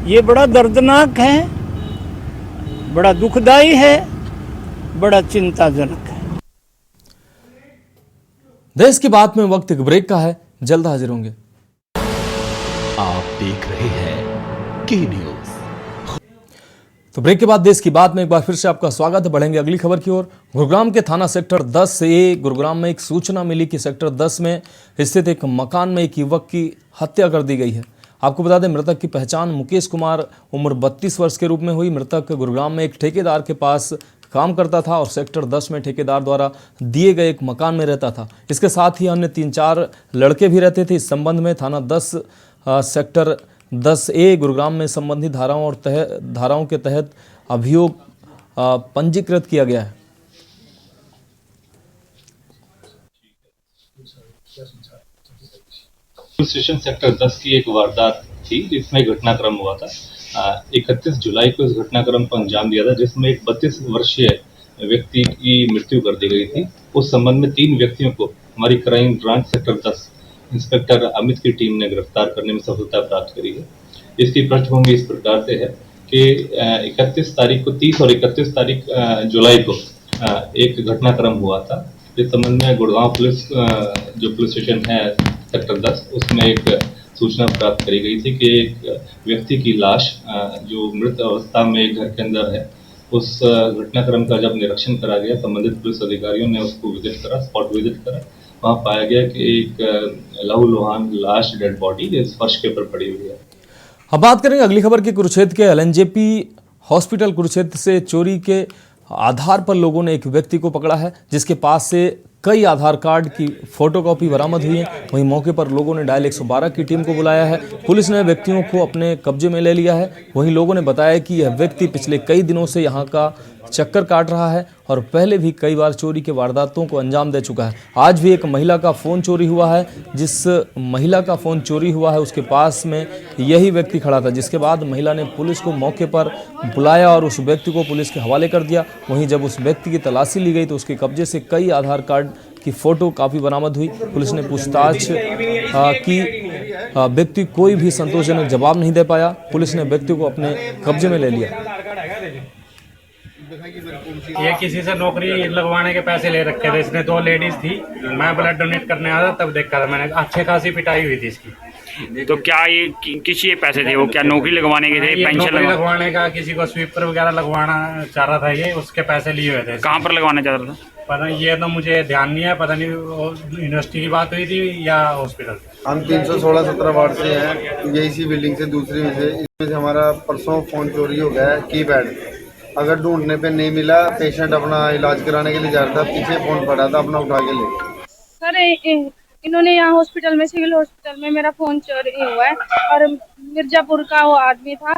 ये बड़ा दर्दनाक है, बड़ा दुखदाई है, बड़ा चिंताजनक है। देश की बात में वक्त एक ब्रेक का है, जल्द हाजिर होंगे। आप देख रहे हैं के न्यूज। तो ब्रेक के बाद देश की बात में एक बार फिर से आपका स्वागत है। बढ़ेंगे अगली खबर की ओर। गुरुग्राम के थाना सेक्टर 10 से गुरुग्राम में एक सूचना मिली कि सेक्टर 10 में स्थित एक मकान में एक युवक की हत्या कर दी गई है। आपको बता दें, मृतक की पहचान मुकेश कुमार उम्र 32 वर्ष के रूप में हुई। मृतक गुरुग्राम में एक ठेकेदार के पास काम करता था और सेक्टर 10 में ठेकेदार द्वारा दिए गए एक मकान में रहता था। इसके साथ ही अन्य 3-4 लड़के भी रहते थे। इस संबंध में थाना 10 सेक्टर 10A गुरुग्राम में संबंधित धाराओं के तहत अभियोग पंजीकृत किया गया है। पुलिस स्टेशन सेक्टर 10 की एक वारदात थी जिसमें घटनाक्रम हुआ था। 31 जुलाई को इस घटनाक्रम को अंजाम दिया था जिसमें एक 32 वर्षीय व्यक्ति की मृत्यु कर दी गई थी। उस संबंध में 3 व्यक्तियों को हमारी crime branch sector 10 inspector Amit की टीम ने गिरफ्तार करने में सफलता प्राप्त करी है। इसकी पृष्ठभूमि इस प्रकार से है कि 30 और 31 तारीख जुलाई को एक घटनाक्रम हुआ था। इस संबंध में गुड़गांव पुलिस जो पुलिस स्टेशन है सेक्टर 10 उसमें एक सूचना प्राप्त करी गई थी कि एक व्यक्ति की लाश जो मृत अवस्था में एक घर के अंदर है, उस घटनाक्रम का जब निरीक्षण करा गया संबंधित पुलिस अधिकारियों ने उसको विजिट करा, स्पॉट विजिट करा। वहाँ पाया गया कि एक लहूलुहान लाश, डेड बॉडी इस फर्श के ऊपर पड़ी हुई है। अब बात करेंगे अगली खबर की। कुरुक्षेत्र के LNJP हॉस्पिटल कुरुक्षेत्र से चोरी के आधार पर लोगों ने एक व्यक्ति को पकड़ा है जिसके पास से कई आधार कार्ड की फोटोकॉपी बरामद हुई है। वहीं मौके पर लोगों ने डायल 112 की टीम को बुलाया है। पुलिस ने व्यक्तियों को अपने कब्जे में ले लिया है। वहीं लोगों ने बताया कि यह व्यक्ति पिछले कई दिनों से यहां का चक्कर काट रहा है और पहले भी कई बार चोरी के वारदातों को अंजाम दे चुका है। आज भी एक महिला का फ़ोन चोरी हुआ है। जिस महिला का फ़ोन चोरी हुआ है उसके पास में यही व्यक्ति खड़ा था, जिसके बाद महिला ने पुलिस को मौके पर बुलाया और उस व्यक्ति को पुलिस के हवाले कर दिया। वहीं जब उस व्यक्ति की तलाशी ली गई तो उसके कब्जे से कई आधार कार्ड की फ़ोटो काफ़ी बरामद हुई। पुलिस ने पूछताछ की, व्यक्ति कोई भी संतोषजनक जवाब नहीं दे पाया। पुलिस ने व्यक्ति को अपने कब्जे में ले लिया। ये किसी से नौकरी लगवाने के पैसे ले रखे थे इसने। 2 लेडीज थी, मैं ब्लड डोनेट करने आया था तब देखा था मैंने। अच्छे खासी पिटाई हुई थी इसकी। तो क्या ये किस ये पैसे थे? वो क्या नौकरी लगवाने के थे? पेंशन लगवाने का, किसी को स्वीपर वगैरह लगवाना चाह रहा था ये, उसके पैसे लिए हुए थे। कहाँ पर लगवाना चाह रहा था? पता नहीं, ये तो मुझे ध्यान नहीं है। पता नहीं यूनिवर्सिटी की बात हुई थी या हॉस्पिटल। हम 316-17 वार्ड से हैं, ये इसी बिल्डिंग से दूसरी में से। इसमें हमारा परसों फ़ोन चोरी हो गया है, कीपैड। अगर ढूंढने पे नहीं मिला, पेशेंट अपना इलाज कराने के लिए जा रहा था, पीछे फ़ोन पड़ा था, अपना उठा के ले गए। सर इन्होंने यहाँ हॉस्पिटल में, सिविल हॉस्पिटल में मेरा फ़ोन चोरी हुआ है और मिर्जापुर का वो आदमी था,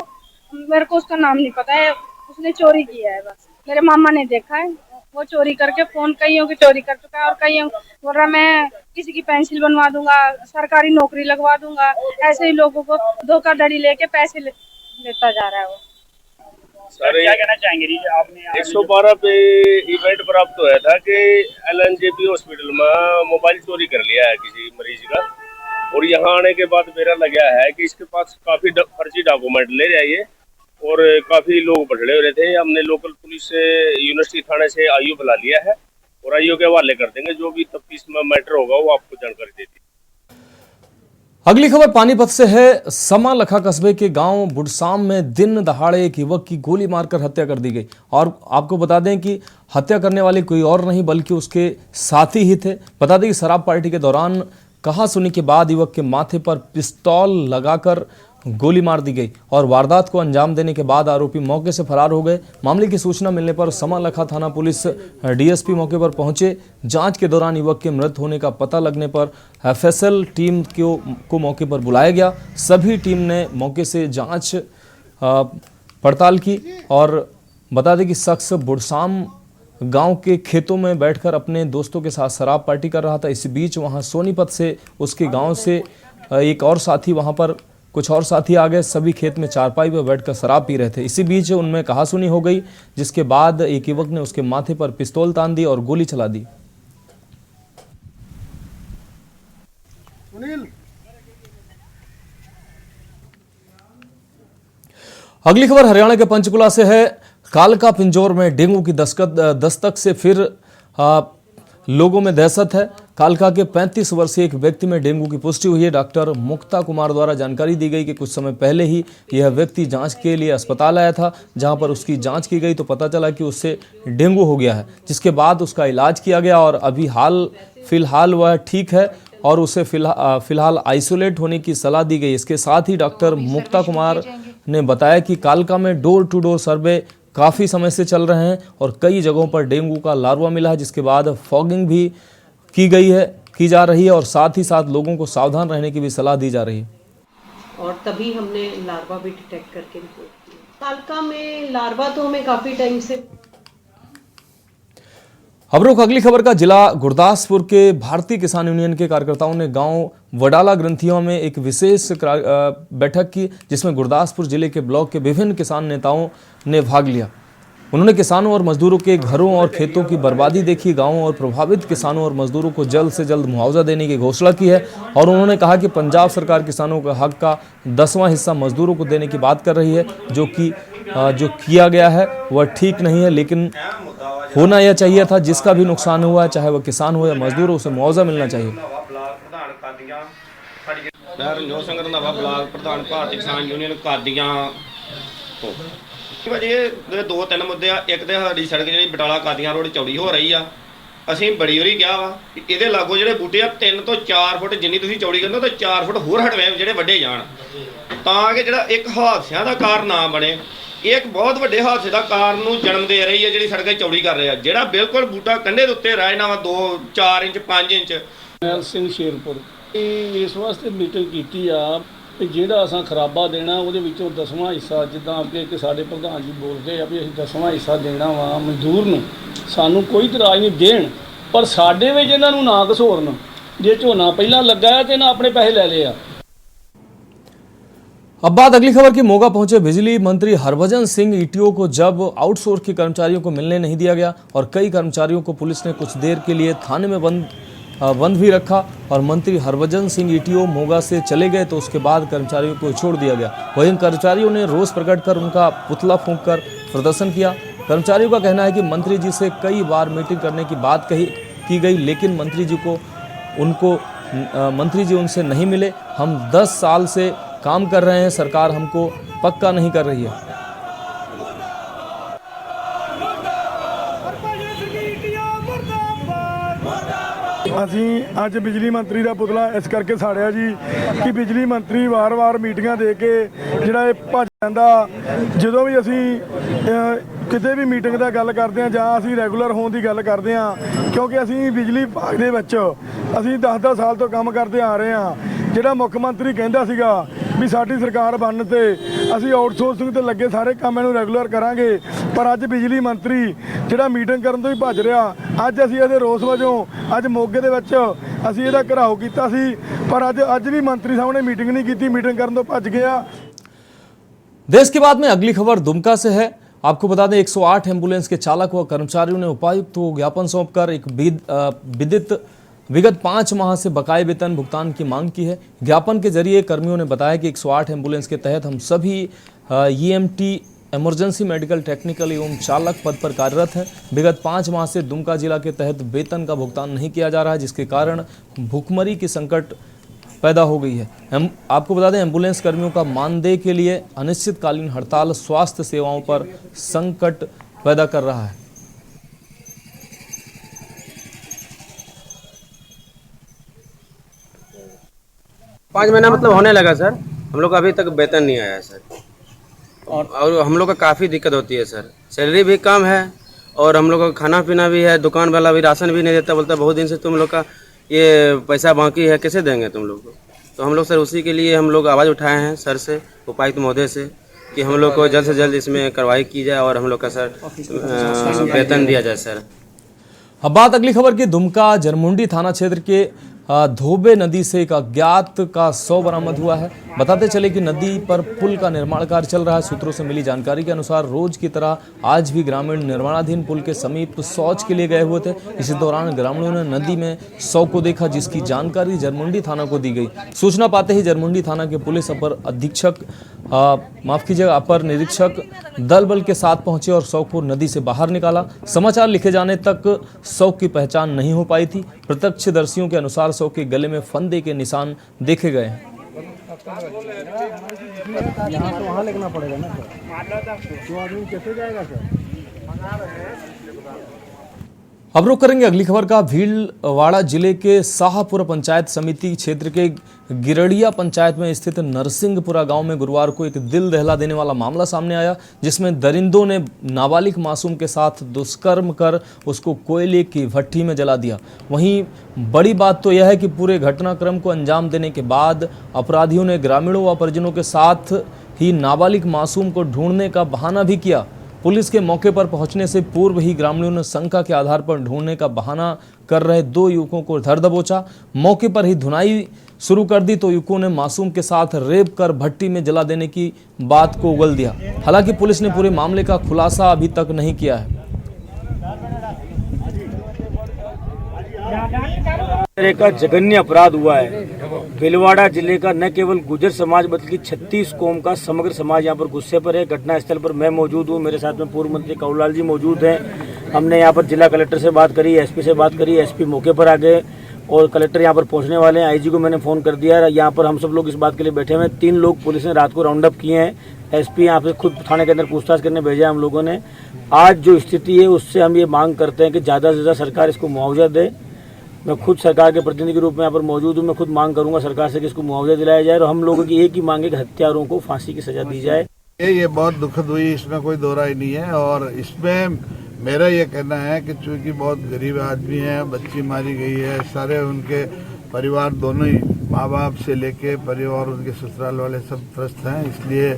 मेरे को उसका नाम नहीं पता है, उसने चोरी किया है। बस मेरे मामा ने देखा है, वो चोरी करके फ़ोन कईयों की चोरी कर चुका है और कईयों बोल रहा मैं किसी की पेंसिल बनवा दूंगा, सरकारी नौकरी लगवा दूंगा। ऐसे ही लोगों को धोखाधड़ी लेके पैसे लेता जा रहा है वो। सर क्या कहना चाहेंगे जी? आपने 112 पे इवेंट प्राप्त हुआ था कि LNJP हॉस्पिटल में मोबाइल चोरी कर लिया है किसी मरीज का, और यहाँ आने के बाद मेरा लगा है कि इसके पास काफी फर्जी डॉक्यूमेंट ले जाइए और काफी लोग पकड़े हो रहे थे। हमने लोकल पुलिस से, यूनिवर्सिटी थाने से आईओ बुला लिया है और आईओ के हवाले कर देंगे। जो भी तफ्तीश में मैटर होगा वो आपको जानकारी देती। अगली खबर पानीपत से है। समालखा कस्बे के गांव बुडसाम में दिन दहाड़े एक युवक की गोली मारकर हत्या कर दी गई। और आपको बता दें कि हत्या करने वाले कोई और नहीं बल्कि उसके साथी ही थे। बता दें कि शराब पार्टी के दौरान कहासुनी के बाद युवक के माथे पर पिस्तौल लगाकर गोली मार दी गई और वारदात को अंजाम देने के बाद आरोपी मौके से फरार हो गए। मामले की सूचना मिलने पर समालखा थाना पुलिस डीएसपी मौके पर पहुंचे। जांच के दौरान युवक के मृत होने का पता लगने पर एफएसएल टीम को मौके पर बुलाया गया। सभी टीम ने मौके से जांच पड़ताल की और बता दें कि शख्स बुडसाम गांव के खेतों में बैठकर अपने दोस्तों के साथ शराब पार्टी कर रहा था। इसी बीच वहां सोनीपत से उसके गांव से एक और साथी, वहां पर कुछ और साथी आ गए। सभी खेत में चारपाई पर बैठकर शराब पी रहे थे। इसी बीच उनमें कहासुनी हो गई, जिसके बाद एक युवक ने उसके माथे पर पिस्तौल तान दी और गोली चला दी। अगली खबर हरियाणा के पंचकुला से है। कालका पिंजौर में डेंगू की दस्तक से फिर लोगों में दहशत है। कालका के 35 वर्षीय एक व्यक्ति में डेंगू की पुष्टि हुई है। डॉक्टर मुक्ता कुमार द्वारा जानकारी दी गई कि कुछ समय पहले ही यह व्यक्ति जांच के लिए अस्पताल आया था, जहां पर उसकी जांच की गई तो पता चला कि उससे डेंगू हो गया है, जिसके बाद उसका इलाज किया गया और अभी फिलहाल वह ठीक है और उसे फिलहाल आइसोलेट होने की सलाह दी गई। इसके साथ ही डॉक्टर मुक्ता कुमार ने बताया कि कालका में डोर टू डोर सर्वे काफ़ी समय से चल रहे हैं और कई जगहों पर डेंगू का लार्वा मिला है, जिसके बाद फॉगिंग भी की जा रही है और साथ ही साथ लोगों को सावधान रहने की भी सलाह दी जा रही है। और तभी हमने लार्वा भी डिटेक्ट करके रिपोर्ट किया। कालका में लार्वा तो हमें काफ़ी टाइम से। अब रुख अगली खबर का। जिला गुरदासपुर के भारतीय किसान यूनियन के कार्यकर्ताओं ने गांव वडाला ग्रंथियों में एक विशेष बैठक की, जिसमें गुरदासपुर जिले के ब्लॉक के विभिन्न किसान नेताओं ने भाग लिया। उन्होंने किसानों और मजदूरों के घरों और खेतों की बर्बादी देखी, गांवों और प्रभावित किसानों और मजदूरों को जल्द से जल्द मुआवजा देने की घोषणा की है और उन्होंने कहा कि पंजाब सरकार किसानों के हक का 10वां हिस्सा मजदूरों को देने की बात कर रही है, जो किया गया है वह ठीक नहीं है, लेकिन होना यह चाहिए था। जिसका भी नुकसान हुआ है, चाहे वह किसान हो या मजदूर हो, उसे मुआवजा मिलना चाहिए। मैं रंजोत सिंह रंधावा, ब्लाक प्रधान भारतीय किसान यूनियन कादियां ਤੋਂ ਭਾਜੀ ਇਹ ਦੋ ਤਿੰਨ ਮੁੱਦੇ ਆ। ਇੱਕ ਤੇ ਸਾਡੀ ਸੜਕ ਜਿਹੜੀ ਬਟਾਲਾ ਕਾਦੀਆਂ ਰੋਡ ਚੌੜੀ ਹੋ ਰਹੀ ਆ। ਅਸੀਂ ਬੜੀ ਵਾਰੀ ਕਿਹਾ ਵਾ ਕਿ ਇਹਦੇ ਲਾਗੋਂ ਜਿਹੜੇ ਬੂਟੇ ਆ 3 ਤੋਂ 4 ਫੁੱਟ ਜਿੰਨੀ ਤੁਸੀਂ ਚੌੜੀ ਕਰਨਾ ਤਾਂ 4 ਫੁੱਟ ਹੋਰ ਹਟਵੇਂ ਜਿਹੜੇ ਵੱਡੇ ਜਾਣ, ਤਾਂ ਕਿ ਜਿਹੜਾ ਇੱਕ ਹਾਦਸਿਆਂ ਦਾ ਕਾਰਨ ਨਾ ਬਣੇ। ਇਹ ਇੱਕ ਬਹੁਤ ਵੱਡੇ ਹਾਦਸੇ ਦਾ ਕਾਰਨ ਨੂੰ ਜਨਮ ਦੇ ਰਹੀ ਹੈ ਜਿਹੜੀ ਸੜਕ ਚੌੜੀ ਕਰ ਰਹੇ ਆ। ਜਿਹੜਾ ਬਿਲਕੁਲ ਬੂਟਾ ਕੰਢੇ ਦੇ ਉੱਤੇ ਰਹਿ ਜਾਣਾ ਵਾ 2-4 ਇੰਚ 5 ਇੰਚ। ਮੈਲ ਸਿੰਘ ਸ਼ੇਰਪੁਰ ਇਸ ਵਾਸਤੇ ਮੀਟਿੰਗ ਕੀਤੀ ਆ ਕਿ ਜਿਹੜਾ ਅਸਾਂ ਖਰਾਬਾ ਦੇਣਾ ਉਹਦੇ ਵਿੱਚੋਂ 10ਵਾਂ ਹਿੱਸਾ, ਜਿੱਦਾਂ ਅੱਗੇ ਕਿ ਸਾਡੇ ਪ੍ਰਧਾਨ ਜੀ ਬੋਲਦੇ ਆ ਵੀ ਅਸੀਂ 10ਵਾਂ ਹਿੱਸਾ ਦੇਣਾ ਵਾ ਮਜ਼ਦੂਰ ਨੂੰ। ਸਾਨੂੰ ਕੋਈ ਇਤਰਾਜ਼ ਨਹੀਂ ਦੇਣ, ਪਰ ਸਾਡੇ ਵਿੱਚ ਇਹਨਾਂ ਨੂੰ ਨਾ ਘਸੋਰਨ। ਜੇ ਝੋਨਾ ਪਹਿਲਾਂ ਲੱਗਾ ਹੈ ਤੇ ਨਾ ਆਪਣੇ ਪੈਸੇ ਲੈ ਲਏ ਆ। अब बात अगली खबर की। मोगा पहुंचे बिजली मंत्री हरभजन सिंह ईटीओ को जब आउटसोर्स के कर्मचारियों को मिलने नहीं दिया गया और कई कर्मचारियों को पुलिस ने कुछ देर के लिए थाने में बंद भी रखा और मंत्री हरभजन सिंह ईटीओ मोगा से चले गए, तो उसके बाद कर्मचारियों को छोड़ दिया गया। वहीं कर्मचारियों ने रोष प्रकट कर उनका पुतला फूंककर प्रदर्शन किया। कर्मचारियों का कहना है कि मंत्री जी से कई बार मीटिंग करने की बात की गई, लेकिन मंत्री जी उनसे नहीं मिले। हम 10 साल से काम कर रहे हैं, सरकार हमको पक्का नहीं कर रही है। ਅਸੀਂ ਅੱਜ ਬਿਜਲੀ ਮੰਤਰੀ ਦਾ ਪੁਤਲਾ ਇਸ ਕਰਕੇ ਸਾੜਿਆ ਜੀ ਕਿ ਬਿਜਲੀ ਮੰਤਰੀ ਵਾਰ-ਵਾਰ ਮੀਟਿੰਗਾਂ ਦੇ ਕੇ ਜਿਹੜਾ ਇਹ ਭੱਜ ਜਾਂਦਾ। ਜਦੋਂ ਵੀ ਅਸੀਂ ਕਿਤੇ ਵੀ ਮੀਟਿੰਗ ਦਾ ਗੱਲ ਕਰਦੇ ਹਾਂ ਜਾਂ ਅਸੀਂ ਰੈਗੂਲਰ ਹੋਣ ਦੀ ਗੱਲ ਕਰਦੇ ਹਾਂ, ਕਿਉਂਕਿ ਅਸੀਂ ਬਿਜਲੀ ਵਿਭਾਗ ਦੇ ਵਿੱਚ ਅਸੀਂ 10-10 ਸਾਲ ਤੋਂ ਕੰਮ ਕਰਦੇ ਆ ਰਹੇ ਹਾਂ। ਜਿਹੜਾ ਮੁੱਖ ਮੰਤਰੀ ਕਹਿੰਦਾ ਸੀਗਾ ਵੀ ਸਾਡੀ ਸਰਕਾਰ ਬਣਨ ਤੇ ਅਸੀਂ ਆਊਟਸੋਰਸਿੰਗ ਤੇ ਲੱਗੇ ਸਾਰੇ ਕੰਮ ਇਹਨੂੰ ਰੈਗੂਲਰ ਕਰਾਂਗੇ, ਪਰ ਅੱਜ ਬਿਜਲੀ ਮੰਤਰੀ ਜਿਹੜਾ ਮੀਟਿੰਗ ਕਰਨ ਤੋਂ ਹੀ ਭੱਜ ਰਿਹਾ। ਅੱਜ ਅਸੀਂ ਇਹਦੇ ਰੋਸ ਵਜੋਂ ਅੱਜ ਮੋਗੇ ਦੇ ਵਿੱਚ ਅਸੀਂ ਇਹਦਾ ਘਿਰਾਓ ਕੀਤਾ ਸੀ, ਪਰ ਅੱਜ ਵੀ ਮੰਤਰੀ ਸਾਹਿਬ ਨੇ ਮੀਟਿੰਗ नहीं की, मीटिंग करने तो भज गया। देश के बाद में अगली खबर दुमका से है। आपको बता दें 108 एम्बुलेंस के चालक व कर्मचारियों ने उपायुक्त को ज्ञापन सौंपकर एक विगत 5 माह से बकाये वेतन भुगतान की मांग की है। ज्ञापन के जरिए कर्मियों ने बताया कि 108 एम्बुलेंस के तहत हम सभी EMT इमरजेंसी मेडिकल टेक्निकल एवं चालक पद पर कार्यरत हैं। विगत 5 माह से दुमका जिला के तहत वेतन का भुगतान नहीं किया जा रहा है, जिसके कारण भुखमरी की संकट पैदा हो गई है। आपको बता दें एम्बुलेंस कर्मियों का मानदेय के लिए अनिश्चितकालीन हड़ताल स्वास्थ्य सेवाओं पर संकट पैदा कर रहा है। 5 महीना मतलब होने लगा सर, हम लोग का अभी तक वेतन नहीं आया है सर, और हम लोग का काफ़ी दिक्कत होती है सर। सैलरी भी कम है और हम लोग का खाना पीना भी है, दुकान वाला भी राशन भी नहीं देता, बोलता बहुत दिन से तुम लोग का ये पैसा बाकी है, कैसे देंगे तुम लोग को। तो हम लोग सर उसी के लिए हम लोग आवाज़ उठाए हैं सर से, उपायुक्त महोदय से, कि हम लोग को जल्द से जल्द इसमें कार्रवाई की जाए और हम लोग का सर वेतन दिया जाए सर। अब बात अगली खबर की। दुमका जरमुंडी थाना क्षेत्र के धोबे नदी से एक अज्ञात का शव बरामद हुआ है। बताते चले कि नदी पर पुल का निर्माण कार्य चल रहा है। सूत्रों से मिली जानकारी के अनुसार रोज की तरह आज भी ग्रामीण निर्माणाधीन पुल के समीप शौच के लिए गए हुए थे। इसी दौरान ग्रामीणों ने नदी में शव को देखा, जिसकी जानकारी जरमुंडी थाना को दी गई। सूचना पाते ही जरमुंडी थाना के पुलिस अपर निरीक्षक दल बल के साथ पहुंचे और शव को नदी से बाहर निकाला। समाचार लिखे जाने तक शव की पहचान नहीं हो पाई थी। प्रत्यक्षदर्शियों के अनुसार शव के गले में फंदे के निशान देखे गए हैं। यहाँ तो वहाँ लिखना पड़ेगा ना सर, तो आदमी कैसे जाएगा सर। अब रुक करेंगे अगली खबर का। भीलवाड़ा जिले के शाहपुरा पंचायत समिति क्षेत्र के गिरड़िया पंचायत में स्थित नरसिंहपुरा गांव में गुरुवार को एक दिल दहला देने वाला मामला सामने आया, जिसमें दरिंदों ने नाबालिग मासूम के साथ दुष्कर्म कर उसको कोयले की भट्ठी में जला दिया। वहीं बड़ी बात तो यह है कि पूरे घटनाक्रम को अंजाम देने के बाद अपराधियों ने ग्रामीणों व परिजनों के साथ ही नाबालिग मासूम को ढूंढने का बहाना भी किया। पुलिस के मौके पर पहुंचने से पूर्व ही ग्रामीणों ने शंका के आधार पर ढूंढने का बहाना कर रहे 2 युवकों को धर दबोचा। मौके पर ही धुनाई शुरू कर दी तो युवकों ने मासूम के साथ रेप कर भट्टी में जला देने की बात को उगल दिया। हालांकि पुलिस ने पूरे मामले का खुलासा अभी तक नहीं किया है। का जघन्य अपराध हुआ है। भीलवाड़ा जिले का न केवल गुर्जर समाज बल्कि 36 कौम का समग्र समाज यहाँ पर गुस्से पर है। घटनास्थल पर मैं मौजूद हूँ, मेरे साथ में पूर्व मंत्री कौलाल जी मौजूद हैं। हमने यहाँ पर जिला कलेक्टर से बात करी, एसपी से बात करी, एसपी मौके पर आ गए और कलेक्टर यहाँ पर पहुँचने वाले हैं। आईजी को मैंने फ़ोन कर दिया। यहाँ पर हम सब लोग इस बात के लिए बैठे हुए हैं। 3 लोग पुलिस ने रात को राउंड अप किए हैं। एसपी यहाँ पे खुद थाने के अंदर पूछताछ करने भेजा हम लोगों ने। आज जो स्थिति है उससे हम ये मांग करते हैं कि ज़्यादा से ज़्यादा सरकार इसको मुआवजा दे। मैं खुद सरकार के प्रतिनिधि के रूप में यहाँ पर मौजूद हूँ। मैं खुद मांग करूंगा सरकार से कि इसको मुआवजा दिलाया जाए और हम लोगों की एक ही मांग है कि हत्यारों को फांसी की सजा दी जाए। ये बहुत दुखद हुई, इसमें कोई दो राय नहीं है। और इसमें मेरा ये कहना है कि चूंकि बहुत गरीब आदमी है, बच्ची मारी गई है, सारे उनके परिवार दोनों ही माँ बाप से लेके परिवार उनके ससुराल वाले सब त्रस्त हैं, इसलिए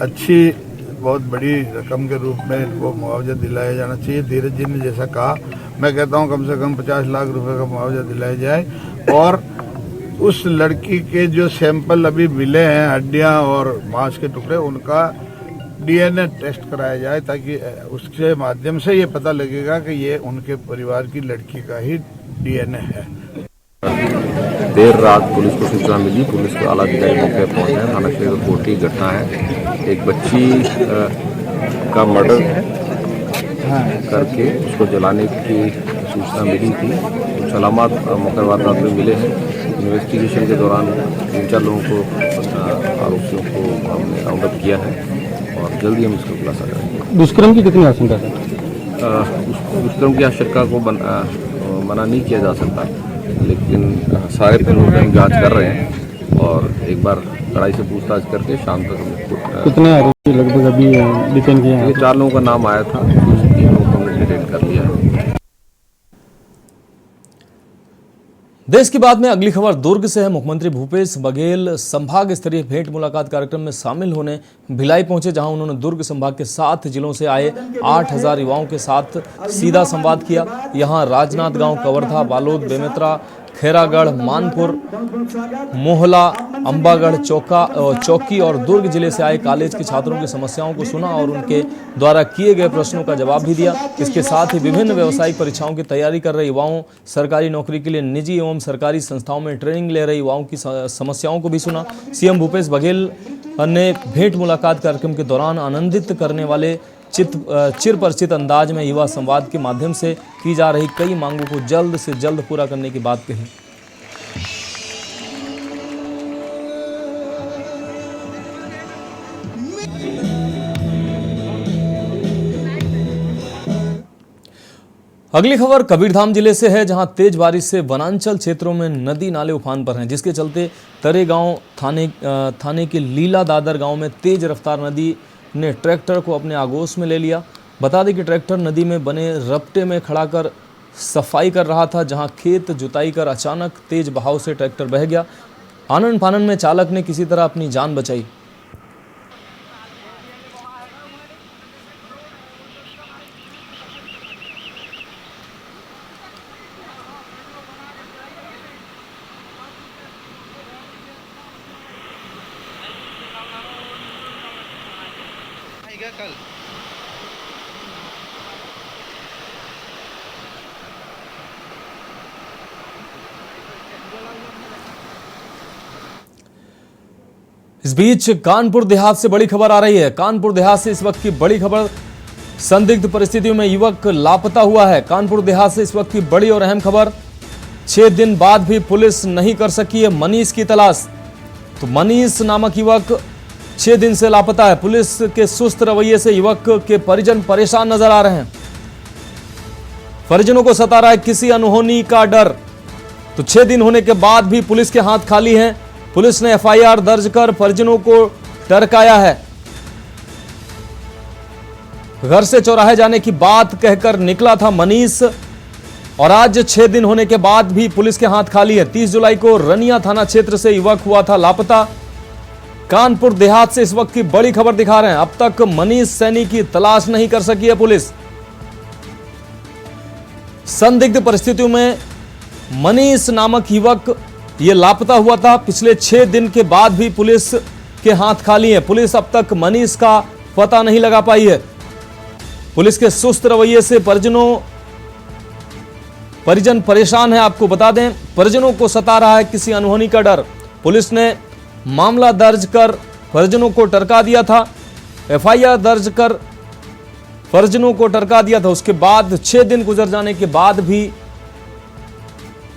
अच्छी बहुत बड़ी रकम के रूप में इनको मुआवजा दिलाया जाना चाहिए। धीरज जी ने जैसा कहा, मैं कहता हूं कम से कम 50 लाख रुपए का मुआवजा दिलाया जाए। और उस लड़की के जो सैंपल अभी मिले हैं, हड्डियां और मांस के टुकड़े, उनका डीएनए टेस्ट कराया जाए ताकि उसके माध्यम से ये पता लगेगा कि ये उनके परिवार की लड़की का ही डीएनए है। देर रात पुलिस को सूचना मिली, पुलिस के आला अधिकारी मौके पर पहुंचे। थाना क्षेत्र कोटी की घटना है। एक बच्ची का मर्डर करके उसको जलाने की सूचना मिली थी। कुछ अलामत मौके वारदात में मिले हैं। इन्वेस्टिगेशन के दौरान 3-4 लोगों को आरोपियों को हमने राउंड अप किया है और जल्दी हम इसका खुलासा करेंगे। दुष्कर्म की कितनी आशंका है? दुष्कर्म की आशंका को मना नहीं किया जा सकता, लेकिन सारे पहलुओं पर हम जाँच कर रहे हैं और एक बार कड़ाई से पूछताछ करके शाम तक कितने आरोपी लगभग अभी डिटेन किए हैं? 4 लोगों का नाम आया था, 3 लोगों को हमने डिटेन कर लिया है। देश की बात में अगली खबर दुर्ग से है। मुख्यमंत्री भूपेश बघेल संभाग स्तरीय भेंट मुलाकात कार्यक्रम में शामिल होने भिलाई पहुंचे, जहां उन्होंने दुर्ग संभाग के 7 जिलों से आए 8000 युवाओं के साथ सीधा संवाद किया। यहां राजनांद गांव, कवर्धा, बालोद, बेमेतरा, खैरागढ़, मानपुर, मोहला, अंबागढ़, चौकी और दुर्ग जिले से आए कॉलेज के छात्रों की समस्याओं को सुना और उनके द्वारा किए गए प्रश्नों का जवाब भी दिया। इसके साथ ही विभिन्न व्यावसायिक परीक्षाओं की तैयारी कर रहे युवाओं, सरकारी नौकरी के लिए निजी एवं सरकारी संस्थाओं में ट्रेनिंग ले रहे युवाओं की समस्याओं को भी सुना। सीएम भूपेश बघेल ने भेंट मुलाकात कार्यक्रम के दौरान आनंदित करने वाले चिर परिचित अंदाज में युवा संवाद के माध्यम से की जा रही कई मांगों को जल्द से जल्द पूरा करने की बात कही। अगली खबर कबीरधाम जिले से है, जहां तेज बारिश से वनांचल क्षेत्रों में नदी नाले उफान पर हैं, जिसके चलते तरेगांव थाने के लीला दादर गांव में तेज रफ्तार नदी ने ट्रैक्टर को अपने आगोश में ले लिया। बता दें कि ट्रैक्टर नदी में बने रपटे में खड़ा कर सफाई कर रहा था, जहां खेत जुताई कर अचानक तेज बहाव से ट्रैक्टर बह गया। आनन फानन में चालक ने किसी तरह अपनी जान बचाई। कल इस बीच कानपुर देहात से बड़ी खबर आ रही है। कानपुर देहात से इस वक्त की बड़ी खबर, संदिग्ध परिस्थितियों में युवक लापता हुआ है। कानपुर देहात से इस वक्त की बड़ी और अहम खबर, 6 दिन बाद भी पुलिस नहीं कर सकी है मनीष की तलाश। तो मनीष नामक युवक 6 दिन से लापता है। पुलिस के सुस्त रवैये से युवक के परिजन परेशान नजर आ रहे हैं। परिजनों को सता रहा है किसी अनहोनी का डर। तो 6 दिन होने के बाद भी पुलिस के हाथ खाली हैं। पुलिस ने एफआईआर दर्ज कर परिजनों को टरकाया है। घर से चौराहे जाने की बात कहकर निकला था मनीष और आज 6 दिन होने के बाद भी पुलिस के हाथ खाली है। 30 जुलाई को रनिया थाना क्षेत्र से युवक हुआ था लापता। कानपुर देहात से इस वक्त की बड़ी खबर दिखा रहे हैं। अब तक मनीष सैनी की तलाश नहीं कर सकी है पुलिस। संदिग्ध परिस्थितियों में मनीष नामक युवक ये लापता हुआ था। पिछले 6 दिन के बाद भी पुलिस के हाथ खाली है। पुलिस अब तक मनीष का पता नहीं लगा पाई है। पुलिस के सुस्त रवैये से परिजन परेशान है। आपको बता दें, परिजनों को सता रहा है किसी अनहोनी का डर। पुलिस ने मामला दर्ज कर परिजनों को टरका दिया था। एफआईआर दर्ज कर परिजनों को टरका दिया था। उसके बाद 6 दिन गुजर जाने के बाद भी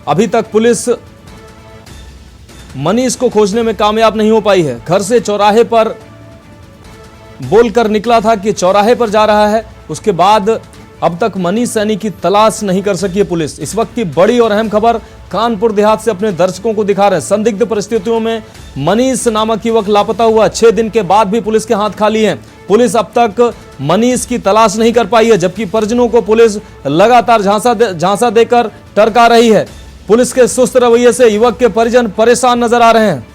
अभी तक पुलिस मनीष को खोजने में कामयाब नहीं हो पाई है। घर से चौराहे पर बोलकर निकला था कि चौराहे पर जा रहा है। उसके बाद अब तक मनीष सैनी की तलाश नहीं कर सकी है पुलिस। इस वक्त की बड़ी और अहम खबर कानपुर देहात से अपने दर्शकों को दिखा रहे हैं। संदिग्ध परिस्थितियों में मनीष नामक युवक लापता हुआ। 6 दिन के बाद भी पुलिस के हाथ खाली हैं। पुलिस अब तक मनीष की तलाश नहीं कर पाई है, जबकि परिजनों को पुलिस लगातार झांसा देकर टरका रही है। पुलिस के सुस्त रवैये से युवक के परिजन परेशान नजर आ रहे हैं।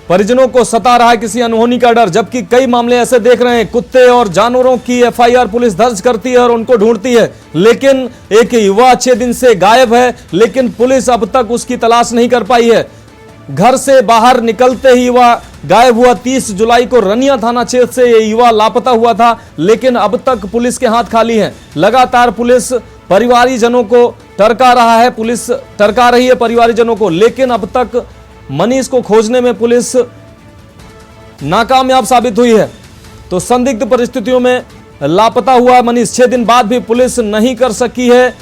परिजनों को सता रहा है किसी अनहोनी का डर, जबकि कई मामले ऐसे देख रहे हैं कुत्ते और जानवरों की एफआईआर पुलिस दर्ज करती है और उनको ढूंढती है, लेकिन एक युवा 6 दिन से गायब है, लेकिन पुलिस अब तक उसकी तलाश नहीं कर पाई है। घर से बाहर निकलते ही युवा गायब हुआ। 30 जुलाई को रनिया थाना क्षेत्र से यह युवा लापता हुआ था, लेकिन अब तक पुलिस के हाथ खाली हैं। लगातार पुलिस परिवारीजनों को टरका रहा है, पुलिस टरका रही है परिवारीजनों को, लेकिन अब तक मनीष को खोजने में पुलिस नाकामयाब साबित हुई है। तो संदिग्ध परिस्थितियों में लापता हुआ मनीष 6 दिन बाद भी पुलिस नहीं कर सकी है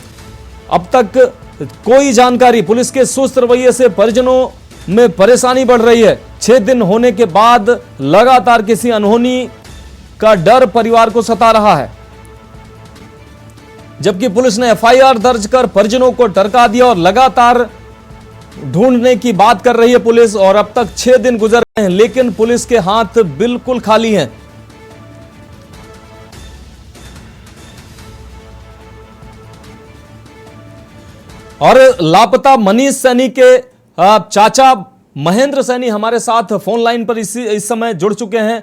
अब तक कोई जानकारी। पुलिस के सुस्त रवैये से परिजनों में परेशानी बढ़ रही है। 6 दिन होने के बाद लगातार किसी अनहोनी का डर परिवार को सता रहा है, जबकि पुलिस ने एफआईआर दर्ज कर परिजनों को टरका दिया और लगातार ढूंढने की बात कर रही है पुलिस। और अब तक 6 दिन गुजर गए हैं, लेकिन पुलिस के हाथ बिल्कुल खाली हैं। और लापता मनीष सैनी के चाचा महेंद्र सैनी हमारे साथ फोन लाइन पर इस समय जुड़ चुके हैं।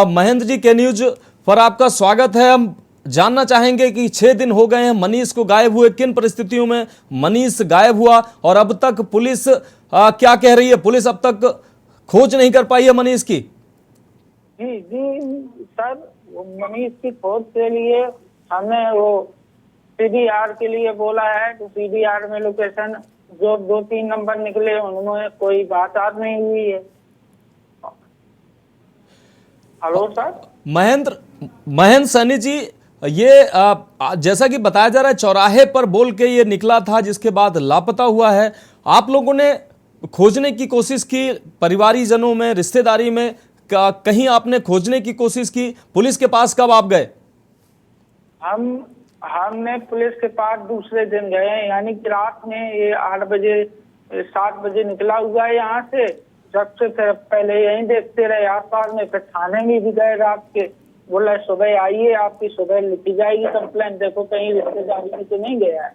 महेंद्र जी, के न्यूज पर आपका स्वागत है। हम जानना चाहेंगे कि 6 दिन हो गए हैं मनीष को गायब हुए, किन परिस्थितियों में मनीष गायब हुआ और अब तक पुलिस क्या कह रही है? पुलिस अब तक खोज नहीं कर पाई है मनीष की। जी सर, मनीष की खोज के लिए हमने वो सीडीआर के लिए बोला है, तो सीडीआर में लोकेशन जो 2-3 नंबर निकले उनमें कोई बात नहीं हुई है। Hello sir. महेंद्र सैनी जी, ये जैसा कि बताया जा रहा है चौराहे पर बोल के ये निकला था, जिसके बाद लापता हुआ है। आप लोगों ने खोजने की कोशिश की, परिवारीजनों में, रिश्तेदारी में कहीं आपने खोजने की कोशिश की? पुलिस के पास कब आप गए? हमने पुलिस के पास दूसरे दिन गए हैं, यानी कि रात में ये 8 बजे 7 बजे निकला हुआ है यहाँ से। सबसे पहले यहीं देखते रहे आसपास में, फिर थाने में भी गए रात के। बोला सुबह आइए, आपकी सुबह लिखी जाएगी कंप्लेंट। देखो कहीं रिश्तेदारी में तो नहीं गया है,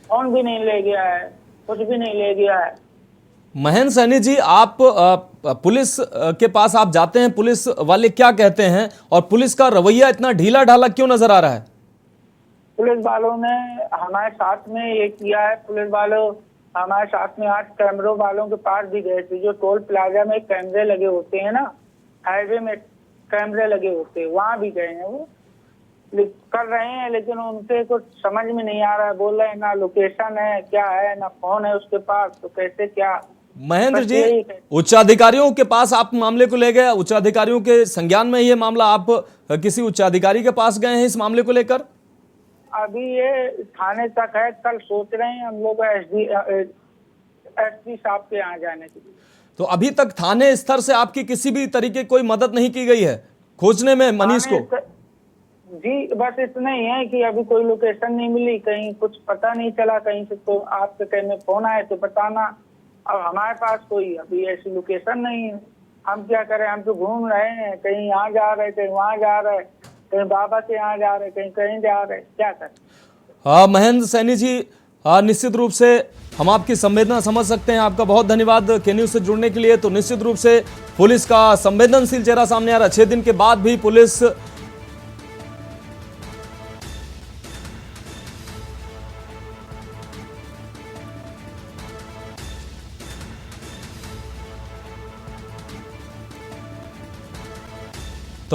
फोन भी नहीं ले गया है, कुछ भी नहीं ले गया है। महेंद्र सैनी जी, आप पुलिस के पास आप जाते हैं, पुलिस वाले क्या कहते हैं और पुलिस का रवैया इतना ढीला ढाला क्यों नजर आ रहा है? पुलिस वालों ने हमारे साथ में ये किया है, पुलिस वालों हमारे साथ में आज कैमरों वालों के पास भी गए थे। जो टोल प्लाजा में कैमरे लगे होते हैं ना, हाईवे में कैमरे लगे होते हैं, वहाँ भी गए हैं। वो कर रहे हैं, लेकिन उनसे कुछ समझ में नहीं आ रहा है। बोल रहे हैं ना लोकेशन है, क्या है, ना फोन है उसके पास, तो कैसे क्या। महेंद्र जी, उच्चाधिकारियों के पास आप मामले को ले गए, उच्चाधिकारियों के संज्ञान में ये मामला, आप किसी उच्चाधिकारी के पास गए हैं इस मामले को लेकर? अभी ये थाने तक है, कल सोच रहे हैं हम लोग एसपी साहब के यहाँ जाने के लिए। तो अभी तक थाने स्तर से आपकी किसी भी तरीके कोई मदद नहीं की गई है खोजने में मनीष को? जी बस इतना ही है कि अभी कोई लोकेशन नहीं मिली, कहीं कुछ पता नहीं चला, कहीं से तो आपके कहीं में फोन आए तो बताना। अब हमारे पास कोई अभी ऐसी लोकेशन नहीं है, हम क्या करें, हम तो घूम रहे हैं, कहीं यहाँ जा रहे, कहीं वहाँ जा रहे, कहीं बाबा के यहाँ जा रहे, कहीं कहीं जा रहे, क्या करें। महेंद्र सैनी जी, निश्चित रूप से हम आपकी संवेदना समझ सकते हैं। आपका बहुत धन्यवाद के न्यूज़ से जुड़ने के लिए। तो निश्चित रूप से पुलिस का संवेदनशील चेहरा सामने आ रहा है। 6 दिन के बाद भी पुलिस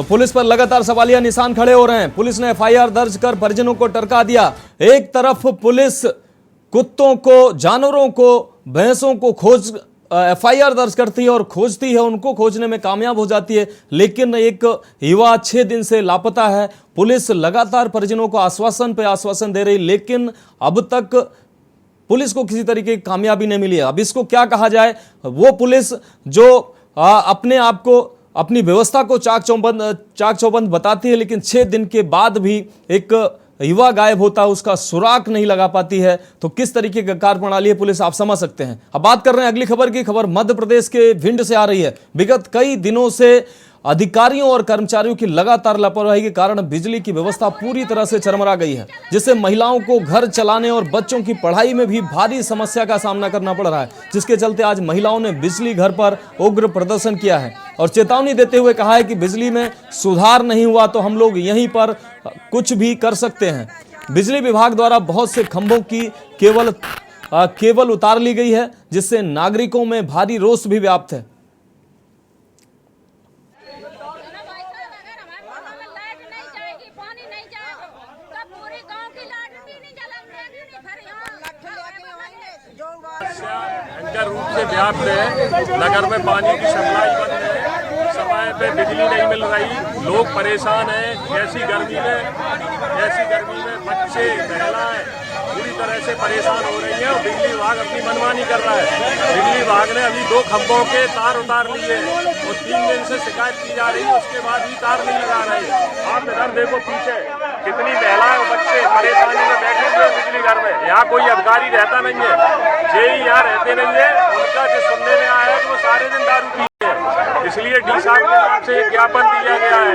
पुलिस पर लगातार सवालिया निशान खड़े हो रहे हैं। पुलिस ने एफआईआर दर्ज कर परिजनों को टरका दिया। एक तरफ पुलिस कुत्तों को, जानवरों को, भैंसों को खोज एफआईआर दर्ज करती है और खोजती है, उनको खोजने में कामयाब हो जाती है, लेकिन एक युवा 6 दिन से लापता है। पुलिस लगातार परिजनों को आश्वासन पे आश्वासन दे रही, लेकिन अब तक पुलिस को किसी तरीके की कामयाबी नहीं मिली है। अब इसको क्या कहा जाए, वो पुलिस जो अपने आप को, अपनी व्यवस्था को चाक चौबंद बताती है, लेकिन 6 दिन के बाद भी एक युवा गायब होता है, उसका सुराग नहीं लगा पाती है। तो किस तरीके का कार्यप्रणाली है पुलिस, आप समझ सकते हैं। अब बात कर रहे हैं अगली खबर की। खबर मध्य प्रदेश के भिंड से आ रही है। विगत कई दिनों से अधिकारियों और कर्मचारियों की लगातार लापरवाही के कारण बिजली की व्यवस्था पूरी तरह से चरमरा गई है, जिससे महिलाओं को घर चलाने और बच्चों की पढ़ाई में भी भारी समस्या का सामना करना पड़ रहा है। जिसके चलते आज महिलाओं ने बिजली घर पर उग्र प्रदर्शन किया है और चेतावनी देते हुए कहा है कि बिजली में सुधार नहीं हुआ तो हम लोग यहीं पर कुछ भी कर सकते हैं। बिजली विभाग द्वारा बहुत से खंभों की केबल उतार ली गई है, जिससे नागरिकों में भारी रोष भी व्याप्त है। भयंकर रूप से व्याप्त है। नगर में पानी की सप्लाई बंद है, समय पे बिजली नहीं मिल रही, लोग परेशान हैं। ऐसी गर्मी में बच्चे, महिलाएं पूरी तरह से परेशान हो रही हैं और बिजली विभाग अपनी मनमानी कर रहा है। बिजली विभाग ने अभी 2 खंभों के तार उतार लिए और 3 दिन से शिकायत की जा रही है, उसके बाद भी तार नहीं लगा रहे। आप इधर देखो पीछे कितनी महिलाएं और बच्चे परेशानी में बैठे हुए बिजली घर में। यहाँ कोई अधिकारी रहता नहीं है, जेई यहाँ रहते नहीं है। उनका जो सुनने में आया है कि वो सारे दिन दारू पीते हैं, इसलिए डी साहब के नाम से एक ज्ञापन दिया गया है।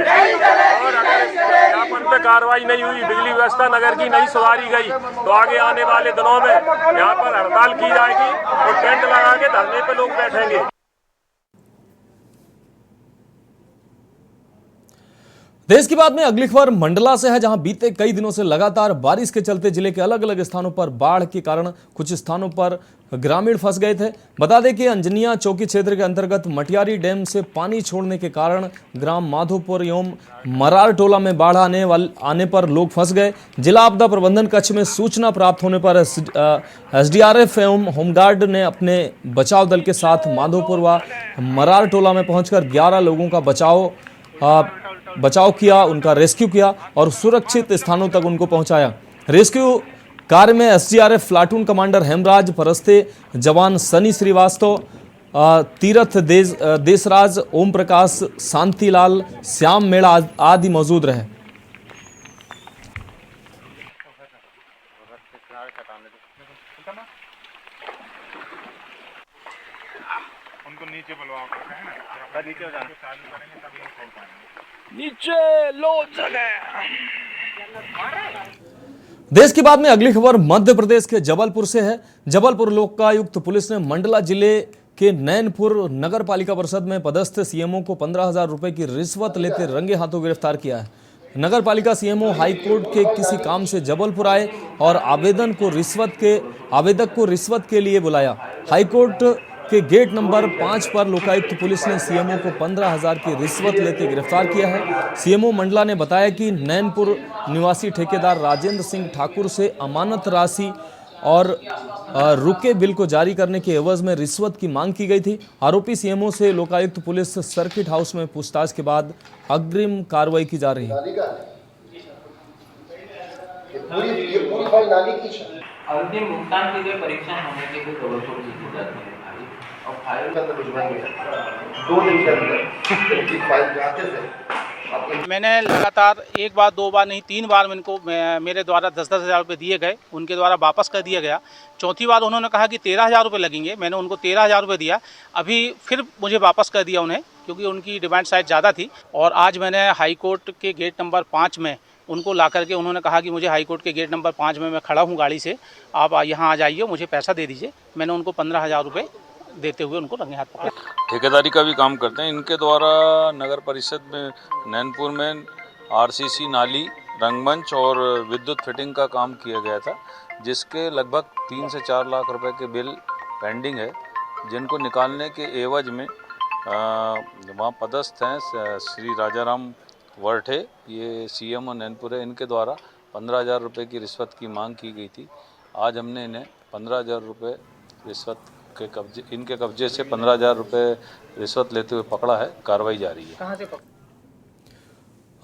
और अगर इस ज्ञापन पे कार्रवाई नहीं हुई, बिजली व्यवस्था नगर की नहीं सुधारी गई, तो आगे आने वाले दिनों में यहाँ पर हड़ताल की जाएगी और टेंट लगा के धरने पे लोग बैठेंगे। देश की बात में अगली खबर मंडला से है, जहां बीते कई दिनों से लगातार बारिश के चलते जिले के अलग अलग स्थानों पर बाढ़ के कारण कुछ स्थानों पर ग्रामीण फंस गए थे। बता दें कि अंजनिया चौकी क्षेत्र के अंतर्गत मटियारी डैम से पानी छोड़ने के कारण ग्राम माधोपुर एवं मरार टोला में बाढ़ आने पर लोग फंस गए। जिला आपदा प्रबंधन कक्ष में सूचना प्राप्त होने पर एसडीआरएफ एवं होमगार्ड ने अपने बचाव दल के साथ माधोपुर व मरार टोला में पहुंचकर 11 लोगों का बचाव किया, उनका रेस्क्यू किया और सुरक्षित स्थानों तक उनको पहुंचाया। रेस्क्यू कार्य में SDRF platoon commander Hemraj Paraste, जवान सनी श्रीवास्तव, तीरथ देशराज, ओम प्रकाश, शांतिलाल, श्याम मेड़ा आदि मौजूद रहे। नीचे लो जगह। देश की बात में अगली खबर मध्य प्रदेश के जबलपुर से है। जबलपुर लोकायुक्त पुलिस ने मंडला जिले के नैनपुर नगर पालिका परिषद में पदस्थ सीएमओ को 15,000 रुपए की रिश्वत लेते रंगे हाथों गिरफ्तार किया है। नगर पालिका सीएमओ हाईकोर्ट के किसी काम से जबलपुर आए और आवेदक को रिश्वत के लिए बुलाया। हाईकोर्ट के गेट नंबर 5 पर लोकायुक्त पुलिस ने सीएमओ को 15,000 की रिश्वत लेते गिरफ्तार किया है। सीएमओ मंडला ने बताया कि नैनपुर निवासी ठेकेदार राजेंद्र सिंह ठाकुर से अमानत राशि और रुके बिल को जारी करने के एवज में रिश्वत की मांग की गई थी। आरोपी सीएमओ से लोकायुक्त पुलिस सर्किट हाउस में पूछताछ के बाद अग्रिम कार्रवाई की जा रही है। अंतिम भुगतान के लिए परीक्षण होने के लिए जबलपुर की जाती है और फाइल का भिजवाएंगे 2 दिन के अंदर फाइल जाते थे मैंने लगातार एक बार, दो बार नहीं, 3 बार मेरे द्वारा 10-10 हज़ार रुपये दिए गए, उनके द्वारा वापस कर दिया गया। चौथी बार उन्होंने कहा कि 13,000 रुपये लगेंगे, मैंने उनको 13,000 रुपये दिया। अभी फिर मुझे वापस कर दिया उन्हें, क्योंकि उनकी डिमांड शायद ज़्यादा थी। और आज मैंने हाई कोर्ट के गेट नंबर 5 में उनको ला करके उन्होंने कहा कि मुझे हाई कोर्ट के गेट नंबर 5 में मैं खड़ा हूँ गाड़ी से, आप यहाँ आ जाइए, मुझे पैसा दे दीजिए। मैंने उनको 15,000 रुपये देते हुए उनको रंगे हाथ पकड़ा। ठेकेदारी का भी काम करते हैं। इनके द्वारा नगर परिषद में नैनपुर में आरसीसी नाली, रंगमंच और विद्युत फिटिंग का काम किया गया था, जिसके लगभग 3 से 4 लाख रुपए के बिल पेंडिंग है, जिनको निकालने के एवज में वहाँ पदस्थ हैं श्री राजाराम वर्ठे, ये सीएमओ नैनपुर है, इनके द्वारा 15,000 रुपये की रिश्वत की मांग की गई थी। आज हमने इन्हें 15,000 रुपये रिश्वत के कब्जे, इनके कब्जे से 15,000 रुपये रिश्वत लेते हुए पकड़ा है। कार्रवाई जारी है। कहाँ से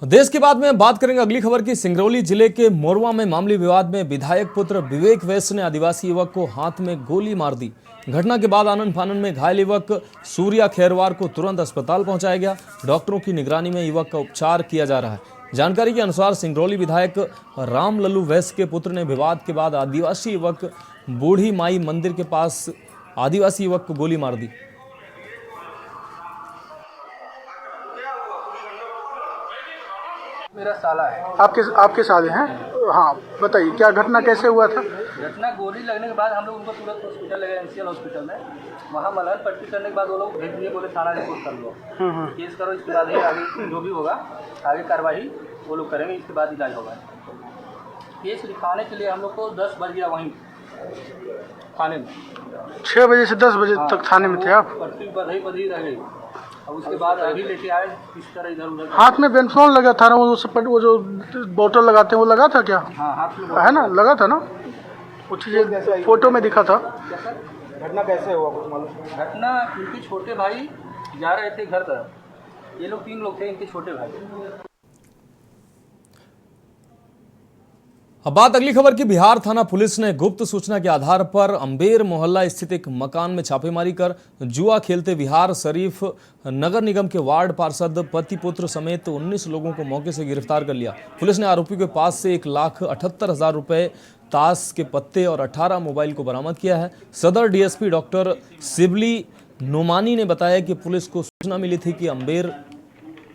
देश के बाद में बात करेंगे अगली खबर की। सिंगरौली जिले के मोरवा में मामूली विवाद में विधायक पुत्र विवेक वैश्य ने आदिवासी युवक को हाथ में गोली मार दी। घटना के बाद आनन फानन में घायल युवक सूर्या खैरवार को तुरंत अस्पताल पहुंचाया गया। डॉक्टरों की निगरानी में युवक का उपचार किया जा रहा है। जानकारी के अनुसार सिंगरौली विधायक राम लल्लू वैश्य के पुत्र ने विवाद के बाद आदिवासी युवक बूढ़ी माई मंदिर के पास आदिवासी युवक को गोली मार दी। मेरा साला है। आपके साले हैं? हाँ, बताइए क्या घटना, कैसे हुआ था? घटना गोली लगने के बाद हम लोग उनको तुरंत हॉस्पिटल ले गए, एनसीएल हॉस्पिटल में। वहाँ मलहम पट्टी करने के बाद वो लोग भेज दिए, बोले थाना रिपोर्ट कर लो, केस करो, इसके बाद ही आगे जो भी होगा आगे कार्रवाई वो लोग करेंगे, इसके बाद इलाज होगा। केस लिखाने के लिए हम लोग को 10 बज गया वहीं थाने में। 6 बजे से 10 बजे तक थाने में थे आप? पट्टी बधी रह गई और उसके बाद अभी लेके आए इस तरह इधर उधर। हाथ में बेनफ्लॉन लगा था ना, वो जो बोतल लगाते हैं वो लगा था क्या? हाँ, हाथ में है ना, लगा था ना, वो चीज़ें फोटो में दिखा था। घटना कैसे हुआ कुछ मालूम? घटना इनके छोटे भाई जा रहे थे घर तरफ, ये लोग 3 लोग थे, इनके छोटे भाई। अब बात अगली खबर की। बिहार थाना पुलिस ने गुप्त सूचना के आधार पर अंबेर मोहल्ला स्थित एक मकान में छापेमारी कर जुआ खेलते बिहार शरीफ नगर निगम के वार्ड पार्षद पति पुत्र समेत 19 लोगों को मौके से गिरफ्तार कर लिया। पुलिस ने आरोपी के पास से 1,78,000 रुपए, ताश के पत्ते और 18 मोबाइल को बरामद किया है। सदर डीएसपी डॉक्टर सिबली नोमानी ने बताया कि पुलिस को सूचना मिली थी कि अंबेर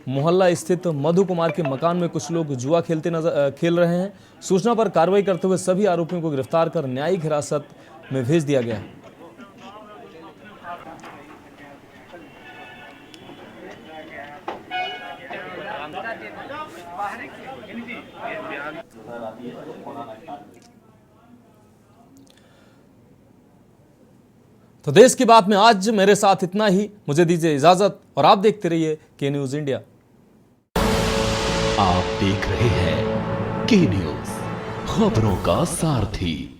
मोहल्ला स्थित मधु कुमार के मकान में कुछ लोग जुआ खेल रहे हैं। सूचना पर कार्रवाई करते हुए सभी आरोपियों को गिरफ्तार कर न्यायिक हिरासत में भेज दिया गया है। तो देश की बात में आज मेरे साथ इतना ही। मुझे दीजिए इजाजत और आप देखते रहिए के न्यूज इंडिया। आप देख रहे हैं के न्यूज, खबरों का सारथी।